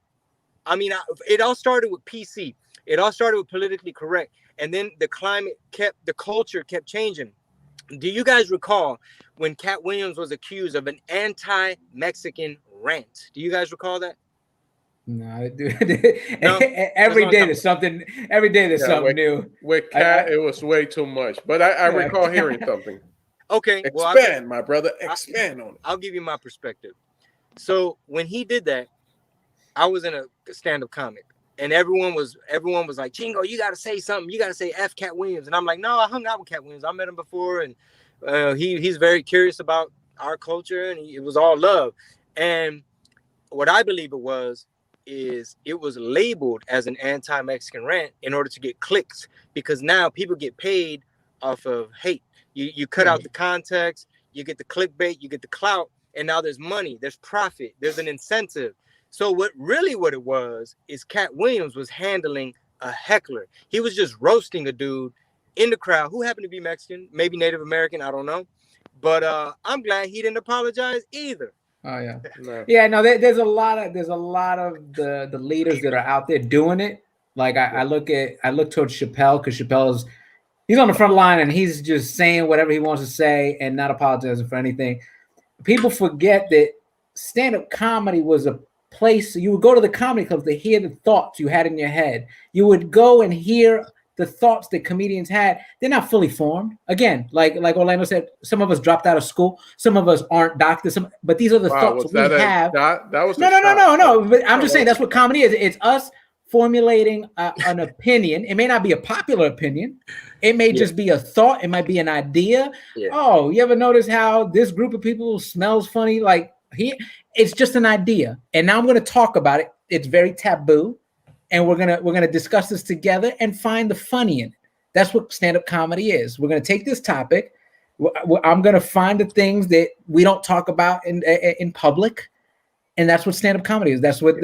I mean, it all started with PC. It all started with politically correct. And then the culture kept changing. Do you guys recall when Cat Williams was accused of an anti-Mexican rant? Do you guys recall that? No, dude. No? Every day there's something new. With Cat, it was way too much. But I recall hearing something. Okay. Expand, my brother. Expand on it. I'll give you my perspective. So when he did that, I was in a stand-up comic. And everyone was like, Chingo, you got to say something. You got to say F Cat Williams. And I'm like, no, I hung out with Cat Williams. I met him before. And he's very curious about our culture. And it was all love. And what I believe it was labeled as an anti-Mexican rant in order to get clicks. Because now people get paid off of hate. You cut out the context. You get the clickbait. You get the clout. And now there's money. There's profit. There's an incentive. So what it was is Cat Williams was handling a heckler. He was just roasting a dude in the crowd who happened to be Mexican, maybe Native American, I don't know. But I'm glad he didn't apologize either. Oh yeah, no. There's a lot of the leaders that are out there doing it. Like I look towards Chappelle because he's on the front line and he's just saying whatever he wants to say and not apologizing for anything. People forget that stand-up comedy was a place. You would go to the comedy clubs to hear the thoughts you had in your head. You would go and hear the thoughts that comedians had. They're not fully formed. Again, like Orlando said, some of us dropped out of school. Some of us aren't doctors. But these are the thoughts we have. That was no. But I'm just saying that's what comedy is. It's us formulating an opinion. It may not be a popular opinion. It may just be a thought. It might be an idea. Yeah. Oh, you ever notice how this group of people smells funny? Like it's just an idea. And now I'm going to talk about it. It's very taboo. And we're gonna discuss this together and find the funny in it. That's what stand-up comedy is. We're gonna take this topic. I'm gonna find the things that we don't talk about in public, and that's what stand-up comedy is. That's what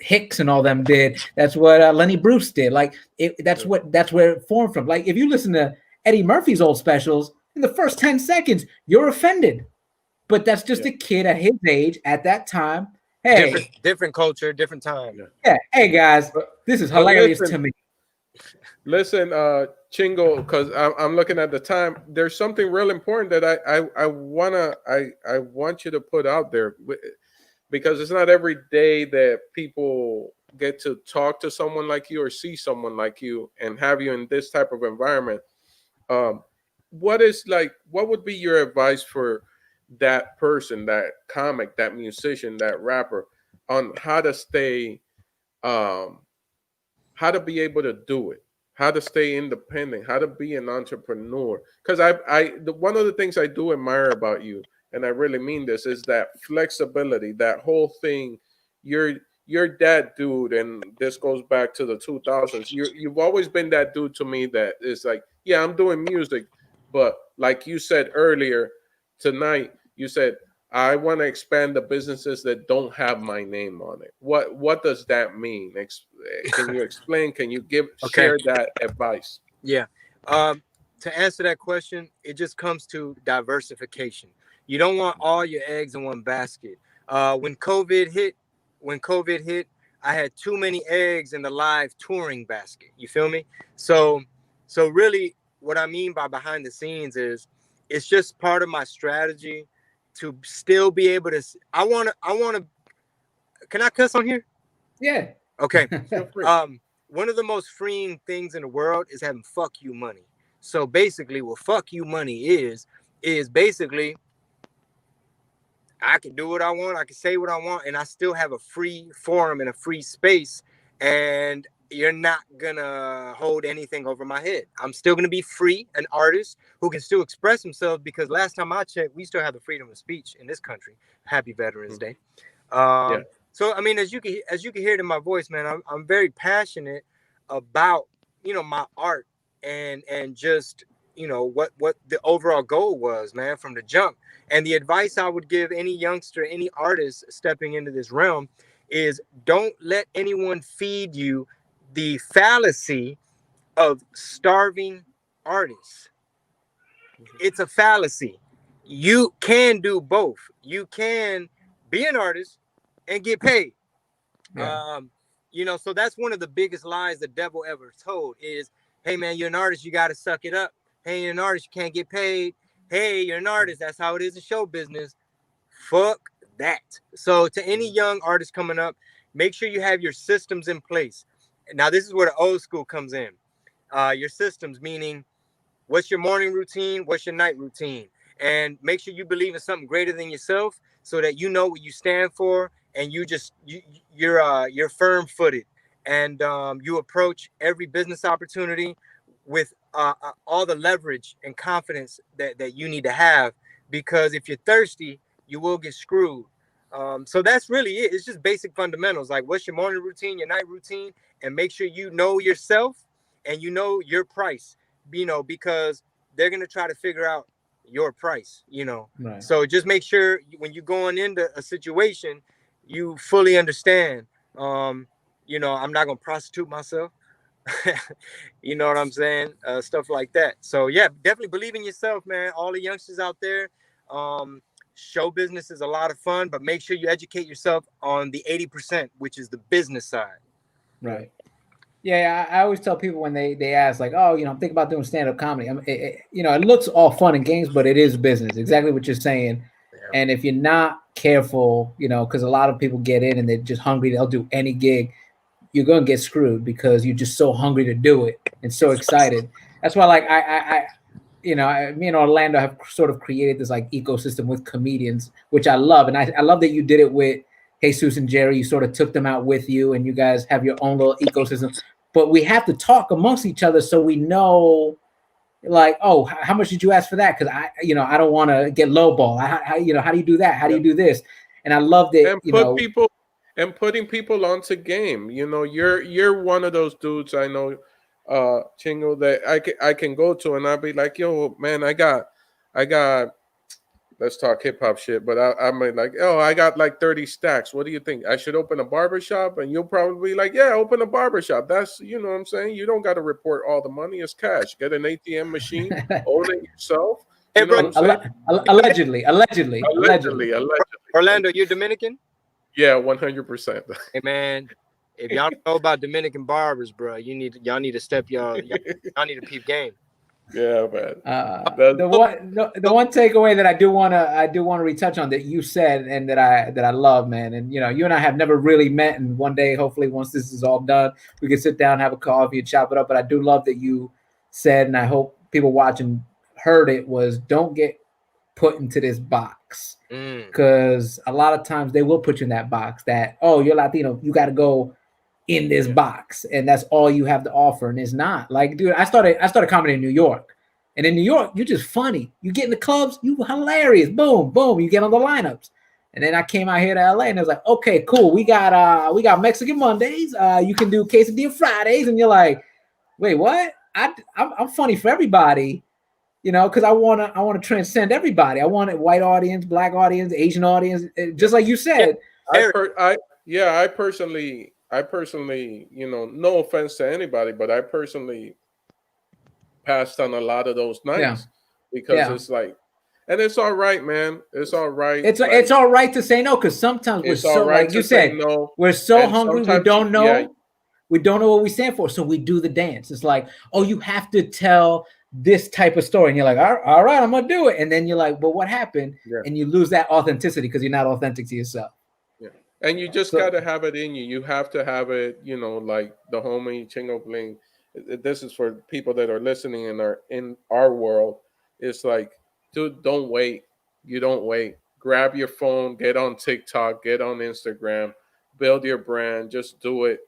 Hicks and all them did. That's what Lenny Bruce did. Like that's where it formed from. Like if you listen to Eddie Murphy's old specials, in the first 10 seconds you're offended, but that's just a kid at his age at that time. Hey, different culture, different time. Yeah. Hey guys, this is hilarious to me. Listen, Chingo, because I'm looking at the time. There's something real important that I want you to put out there, because it's not every day that people get to talk to someone like you or see someone like you and have you in this type of environment. What would be your advice for that person, that comic, that musician, that rapper, on how to stay, how to be able to do it, how to stay independent, how to be an entrepreneur? Because one of the things I do admire about you, and I really mean this, is that flexibility, that whole thing. You you're that dude, and this goes back to the 2000s. You've always been that dude to me that is like, yeah, I'm doing music, but like you said earlier tonight, you said, I want to expand the businesses that don't have my name on it. What does that mean? Can you explain? Can you share that advice? Yeah. To answer that question, it just comes to diversification. You don't want all your eggs in one basket. When COVID hit, I had too many eggs in the live touring basket. You feel me? So really, what I mean by behind the scenes is, it's just part of my strategy to still be able to. I want to. Can I cuss on here? Yeah. Okay. One of the most freeing things in the world is having fuck you money. So basically, what fuck you money is basically, I can do what I want, I can say what I want, and I still have a free forum and a free space, and you're not gonna hold anything over my head. I'm still gonna be free, an artist who can still express himself, because last time I checked, we still have the freedom of speech in this country. Happy Veterans Day. So I mean, as you can hear it in my voice, man, I'm very passionate about, my art and just, what the overall goal was, man, from the jump. And the advice I would give any youngster, any artist stepping into this realm is, don't let anyone feed you the fallacy of starving artists. It's a fallacy. You can do both. You can be an artist and get paid. Yeah. So that's one of the biggest lies the devil ever told is, hey man, you're an artist, you got to suck it up. Hey, you're an artist, you can't get paid. Hey, you're an artist, that's how it is in show business. Fuck that. So to any young artist coming up, make sure you have your systems in place. Now, this is where the old school comes in. Your systems, meaning, what's your morning routine? What's your night routine? And make sure you believe in something greater than yourself, so that you know what you stand for, and you're firm-footed, and you approach every business opportunity with all the leverage and confidence that you need to have, because if you're thirsty, you will get screwed. So that's really it. It's just basic fundamentals, like what's your morning routine, your night routine, and make sure you know yourself and you know your price, because they're going to try to figure out your price, Right. So just make sure when you're going into a situation, you fully understand, I'm not going to prostitute myself. You know what I'm saying? Stuff like that. So yeah, definitely believe in yourself, man. All the youngsters out there, show business is a lot of fun, but make sure you educate yourself on the 80%, which is the business side. Right. Yeah, I always tell people when they ask, like, oh, I'm thinking about doing stand-up comedy. It looks all fun and games, but it is business. Exactly what you're saying. Yeah. And if you're not careful, because a lot of people get in and they're just hungry, they'll do any gig. You're gonna get screwed because you're just so hungry to do it and so excited. That's why, like, me and Orlando have sort of created this like ecosystem with comedians, which I love, and I love that you did it with Jesus and Jerry. You sort of took them out with you, and you guys have your own little ecosystem. But we have to talk amongst each other so we know, like, oh, how much did you ask for that? Because I don't want to get lowball. How do you do that? How do you do this? And I love that. And putting people onto game. You're one of those dudes I know, Chingo, that I can go to and I'll be like, yo, man, I got. Let's talk hip hop shit, but I'm like, oh, I got like 30 stacks. What do you think? I should open a barbershop? And you'll probably be like, yeah, open a barbershop. That's, what I'm saying? You don't got to report all the money. It's cash. Get an ATM machine, own it yourself. Hey, bro, allegedly. Orlando, you're Dominican? Yeah, 100%. Hey, man, if y'all don't know about Dominican barbers, bro, y'all need to step y'all need to peep game. Yeah, man. The one takeaway that I do want to retouch on that you said and that I love, man. And you and I have never really met, and one day, hopefully, once this is all done, we can sit down, have a coffee, and chop it up. But I do love that you said, and I hope people watching heard it, was don't get put into this box, because a lot of times they will put you in that box that, oh, you're Latino, you got to go in this box, and that's all you have to offer. And it's not. Like, dude, I started comedy in New York, and in New York, you're just funny. You get in the clubs, you hilarious. Boom, boom, you get on the lineups. And then I came out here to LA and I was like, okay, cool. We got Mexican Mondays. You can do quesadilla Fridays. And you're like, wait, what? I'm funny for everybody, you know, because I want to transcend everybody. I want a white audience, black audience, Asian audience, just like you said. I personally, you know, no offense to anybody, but I personally passed on a lot of those nights because it's like, and it's all right, man. It's all right. It's all right to say no, because sometimes we're so, like you said, no. We're so hungry, we don't know. Yeah. We don't know what we stand for, so we do the dance. It's like, oh, you have to tell this type of story, and you're like, all right, I'm gonna do it. And then you're like, but what happened? Yeah. And you lose that authenticity because you're not authentic to yourself. Yeah, and you just gotta have it in you. You have to have it, you know, like the homie Chingo Bling. This is for people that are listening and are in our world. It's like, dude, don't wait. You don't wait. Grab your phone, get on TikTok, get on Instagram, build your brand. Just do it.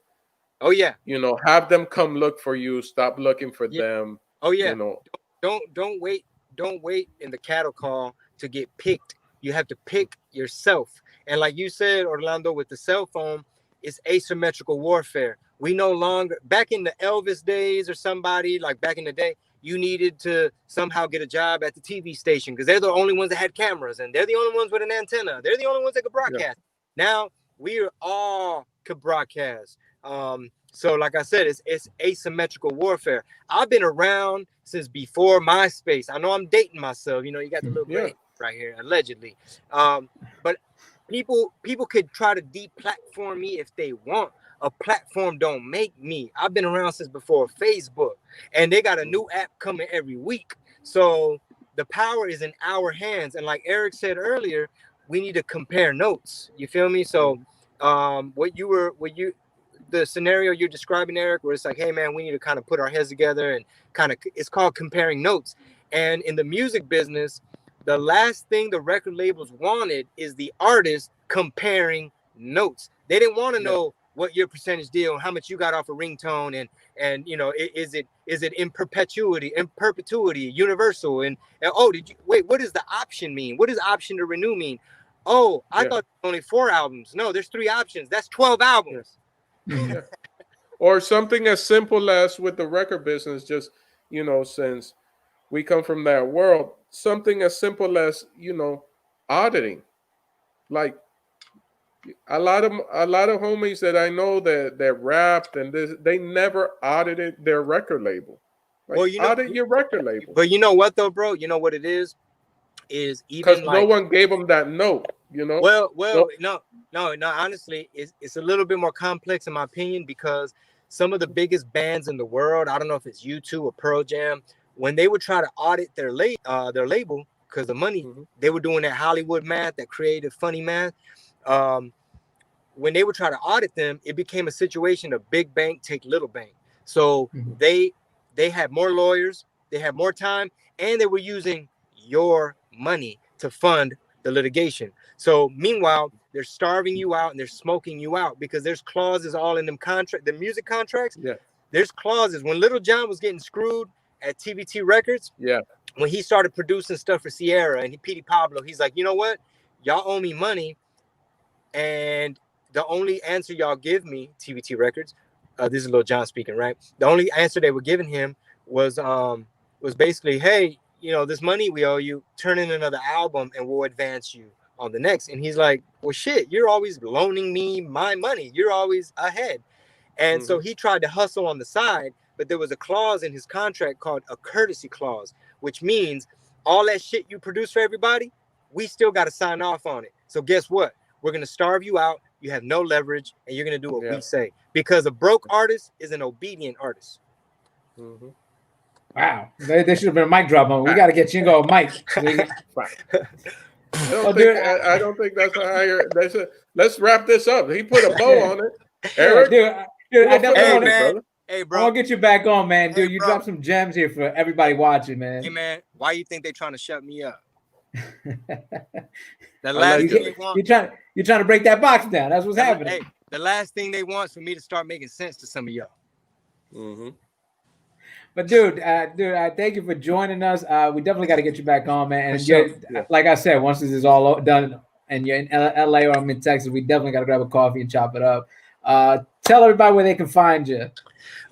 Oh yeah. You know, have them come look for you. Stop looking for them. Oh yeah. You know, don't wait. Don't wait in the cattle call to get picked. You have to pick yourself. And like you said, Orlando, with the cell phone, it's asymmetrical warfare. We no longer, back in the Elvis days or somebody, like back in the day, you needed to somehow get a job at the TV station because they're the only ones that had cameras and they're the only ones with an antenna. They're the only ones that could broadcast. Yeah. Now we are all could broadcast. So like I said, it's asymmetrical warfare. I've been around since before MySpace. I know I'm dating myself. You know, you got the little gray right here, allegedly. But people could try to deplatform me if they want. A platform don't make me. I've been around since before Facebook, and they got a new app coming every week. So the power is in our hands. And like Eric said earlier, we need to compare notes. You feel me? So the scenario you're describing, Eric, where it's like, hey man, we need to kind of put our heads together and kind of, it's called comparing notes. And in the music business, the last thing the record labels wanted is the artist comparing notes. They didn't want to know what your percentage deal, how much you got off a ringtone, and you know, is it in perpetuity, universal, and oh, what does the option mean? What does option to renew mean? Oh, I thought only 4 albums. No, there's 3 options. That's 12 albums. Yeah. Or something as simple as with the record business, just, you know, since we come from that world, something as simple as, you know, auditing. Like a lot of homies that I know that rapped and they never audited their record label. Like, well, you know, audit your record label. But you know what though, bro? You know what it is even because no one gave them that note. You know. Well, no. Honestly, it's a little bit more complex in my opinion because some of the biggest bands in the world, I don't know if it's U2 or Pearl Jam, when they would try to audit their label because of money, they were doing that Hollywood math, that creative, funny math. When they would try to audit them, it became a situation of big bank take little bank. So they had more lawyers, they had more time, and they were using your money to fund the litigation. So meanwhile, they're starving you out and they're smoking you out because there's clauses all in them the music contracts. Yeah. There's clauses. When Little John was getting screwed at TVT Records, when he started producing stuff for Sierra and Petey Pablo, he's like, you know what? Y'all owe me money. And the only answer y'all give me, TVT Records, this is Lil John speaking, right? The only answer they were giving him was basically, hey, you know, this money we owe you, turn in another album and we'll advance you on the next. And he's like, well, shit, you're always loaning me my money. You're always ahead. And so he tried to hustle on the side, but there was a clause in his contract called a courtesy clause, which means all that shit you produce for everybody, we still got to sign off on it. So guess what? We're going to starve you out. You have no leverage and you're going to do what we say, because a broke artist is an obedient artist. Wow. They should have been a mic drop on. We got to get Chingo a mic. I don't think that's a higher. Let's wrap this up. He put a bow on it. Eric, dude, I definitely want to. Hey, bro, I'll get you back on, man. Dude, you dropped some gems here for everybody watching, man. Hey, man, why you think they trying to shut me up? The last thing they want, you're trying to break that box down. That's what's happening. Hey, the last thing they want is for me to start making sense to some of y'all. But dude, thank you for joining us. We definitely got to get you back on, man. And like I said, once this is all done and you're in LA or I'm in Texas, we definitely got to grab a coffee and chop it up. Tell everybody where they can find you.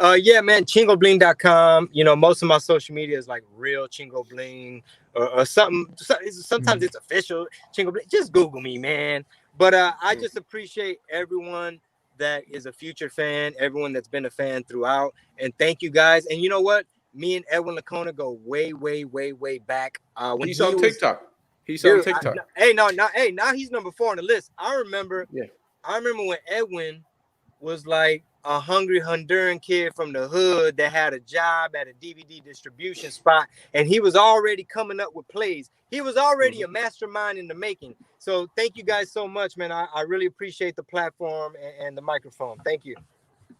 Yeah, man, ChingoBling.com. You know, most of my social media is like real Chingo Bling or something. Sometimes it's official Chingo Bling. Just Google me, man. But I just appreciate everyone that is a future fan, everyone that's been a fan throughout. And thank you guys. And you know what? Me and Edwin Lacona go way, way, way, way back. When he's on TikTok. He's on TikTok. Now he's number 4 on the list. I remember when Edwin was like a hungry Honduran kid from the hood that had a job at a DVD distribution spot, and he was already coming up with plays. He was already a mastermind in the making. So thank you guys so much, man. I really appreciate the platform and the microphone. Thank you.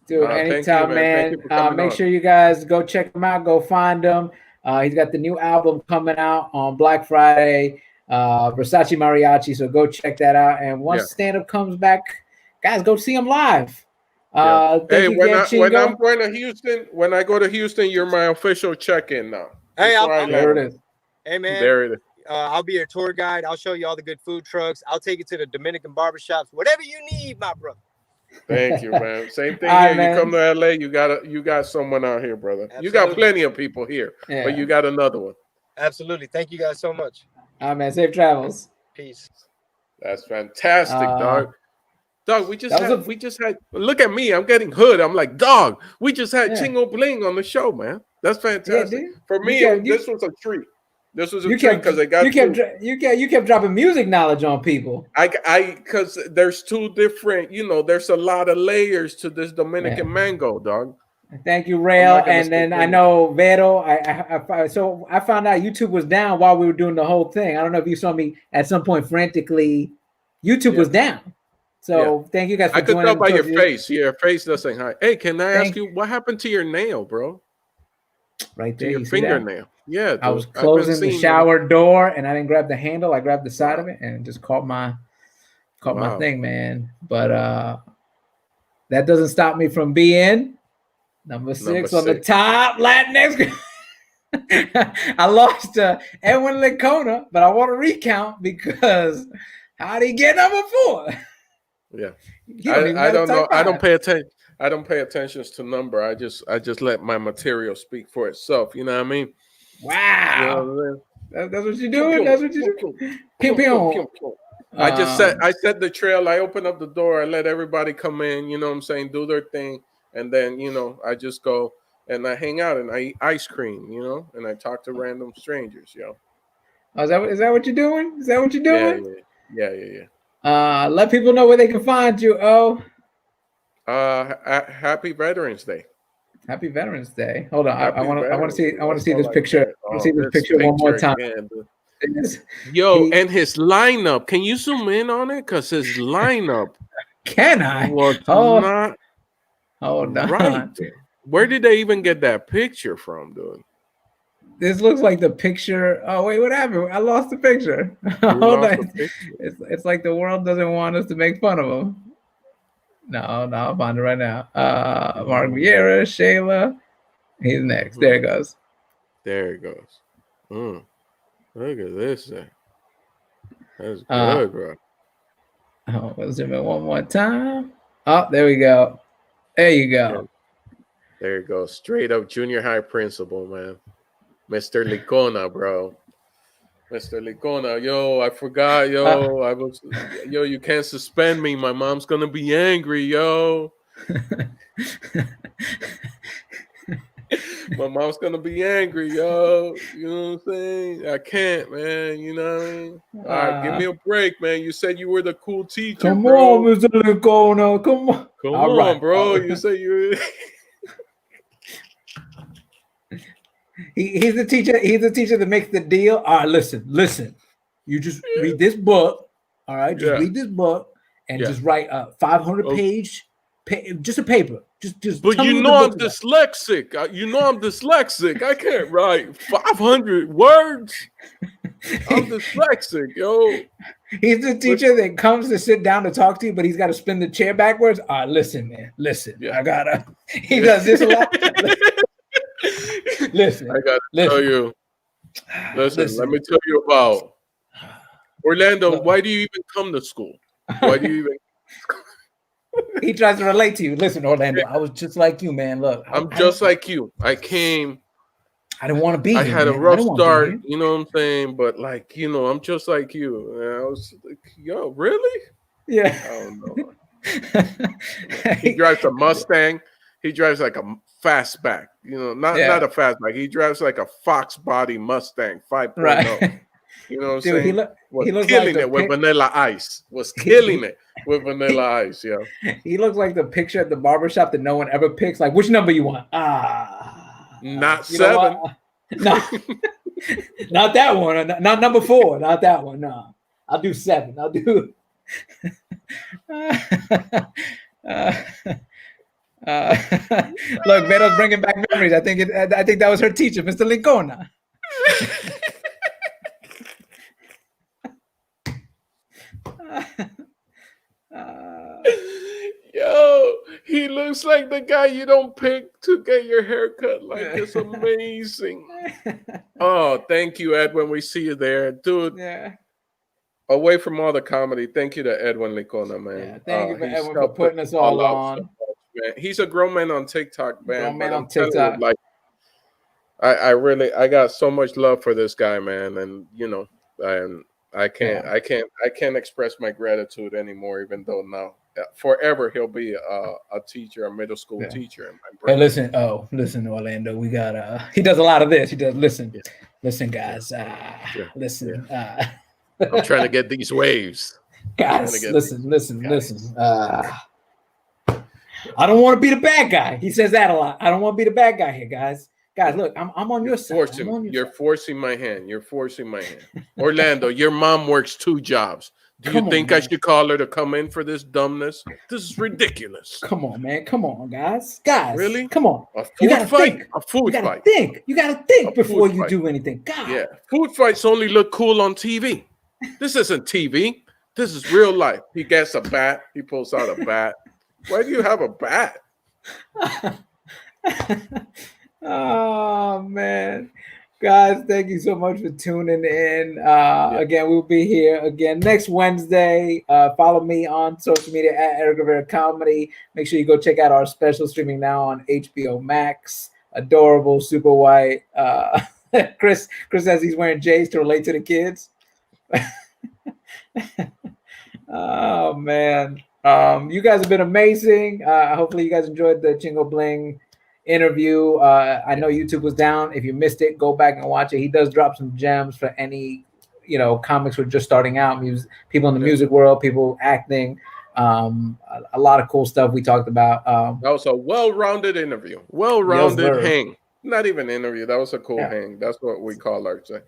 Dude, anytime, you, man. Make sure you guys go check him out. Go find him. He's got the new album coming out on Black Friday, Versace Mariachi. So go check that out. And once stand-up comes back, guys, go see him live. Hey, when I'm going to Houston, when I go to Houston, you're my official check-in now. Hey, there it is. Hey, man. There it is. I'll be your tour guide. I'll show you all the good food trucks. I'll take you to the Dominican barbershops. Whatever you need, my brother. Thank you, man. Same thing here. Man. You come to LA, you got someone out here, brother. Absolutely. You got plenty of people here, but you got another one. Absolutely. Thank you guys so much. All right, man. Safe travels. Peace. That's fantastic, dog. Dog, we just had. Look at me. I'm getting hood. I'm like, dog. We just had Chingo Bling on the show, man. That's fantastic. For me, this was a treat. This was a treat because I got you kept dropping music knowledge on people. Because there's 2 different. There's a lot of layers to this Dominican mango, dog. Thank you, Rail. And then I know Vero. So I found out YouTube was down while we were doing the whole thing. I don't know if you saw me at some point frantically. YouTube was down. So thank you guys for joining. I could tell by your face. Your face doesn't hide. Hey, can I ask you what happened to your nail, bro? Right there, your fingernail. Yeah, dude. I was closing the shower door and I didn't grab the handle. I grabbed the side of it and it just caught my thing, man. But that doesn't stop me from being number 6 on the top Latinx. I lost Edwin Lacona, but I want to recount because how did he get number 4? Yeah, I don't know. I don't pay attention. I don't pay attention to number. I just let my material speak for itself. You know what I mean? Wow. You know what I mean? That's what you're doing. That's what you're doing. Pew, pew. I set the trail. I open up the door. I let everybody come in. You know what I'm saying? Do their thing, and then I just go and I hang out and I eat ice cream. And I talk to random strangers. Oh, is that what you're doing? Is that what you're doing? Yeah. Let people know where they can find you. Happy Veterans Day. Happy Veterans Day. Hold on. I want to see this picture. I want to see this picture one more time. Again, and his lineup. Can you zoom in on it? Because his lineup. Can I? Not hold on. Right. Where did they even get that picture from, dude? This looks like the picture. Oh wait, what happened? I lost the picture. Hold on. It's like the world doesn't want us to make fun of them. No, I'll find it right now. Mark Vieira, Shayla. He's next. There it goes. There it goes. Look at this thing. That's good, bro. Let's zoom in one more time. Oh, there we go. There you go. There you go. Straight up junior high principal, man. Mr. Licona, bro. Mr. Licona, I forgot, you can't suspend me. My mom's gonna be angry, My mom's gonna be angry, You know what I'm saying? I can't, man. You know what I mean? All right, give me a break, man. You said you were the cool teacher. Come on, Mr. Licona. Come on. Come on, bro. You say you. He's the teacher. He's the teacher that makes the deal. All right, listen. You just read this book. All right, read this book and just write a 500-page, just a paper. Just. But I'm dyslexic. I'm dyslexic. I can't write 500 words. I'm dyslexic, He's the teacher that comes to sit down to talk to you, but he's got to spin the chair backwards. All right, listen, man. Listen, I gotta. He does this a lot. Listen, I gotta tell you. Listen, let me tell you about Orlando, why do you even come to school? Why do you even? He tries to relate to you. Listen, Orlando, I was just like you, man. Look, I'm just like you. I came. I didn't want to be. I here, had man. a rough start, you know what I'm saying? But like, you know, I'm just like you. And I was like, yo, really? Yeah. I don't know. He drives a Mustang. He drives like a fastback. You know, not a fastback. He drives like a Fox body Mustang 5.0. Right. You know what I'm saying? He looks killing like it with Vanilla Ice. Was killing it with Vanilla Ice, yo. He looks like the picture at the barbershop that no one ever picks. Like, which number you want? Not 7. No, not that one. Not number 4. Not that one. No, I'll do 7. I'll do. Look, Vero's bringing back memories. I think that was her teacher, Mr. Lincona. Yo, he looks like the guy you don't pick to get your hair cut. Like, it's amazing. Oh, thank you, Edwin. We see you there, dude. Yeah. Away from all the comedy, thank you to Edwin Licona, man. Yeah, thank you for Edwin for putting us all on. So much, man. He's a grown man on TikTok, man. Grown man on TikTok. You, like, I got so much love for this guy, man, and you know, I can't express my gratitude anymore, even though now forever he'll be a teacher, a middle school teacher in my brain. Hey, listen, Orlando, we got he does a lot of this. He does listen, guys. Listen. I'm trying to get these waves. Guys, listen. I don't want to be the bad guy. He says that a lot. I don't want to be the bad guy here, guys. Guys, look, I'm on your side. You're forcing my hand. You're forcing my hand. Orlando, your mom works 2 jobs. Do you think I should call her to come in for this dumbness? This is ridiculous. Come on, man. Come on, guys. Really? Come on. A food fight? A food fight. You gotta think before you do anything. God. Yeah. Food fights only look cool on TV. This isn't TV. This is real life. He gets a bat. He pulls out a bat. Why do you have a bat? Oh, man. Guys, thank you so much for tuning in. Again, we'll be here again next Wednesday. Follow me on social media at Eric Rivera Comedy. Make sure you go check out our special streaming now on HBO Max. Adorable, super white. Chris says he's wearing J's to relate to the kids. Oh, man. You guys have been amazing. Hopefully you guys enjoyed the Chingo Bling interview. I know YouTube was down. If you missed it, go back and watch it. He does drop some gems for any, comics who are just starting out, people in the music world, people acting, a lot of cool stuff we talked about. That was a well-rounded interview. Well-rounded hang. Not even interview. That was a cool hang. That's what we call our thing.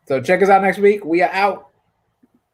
So check us out next week. We are out.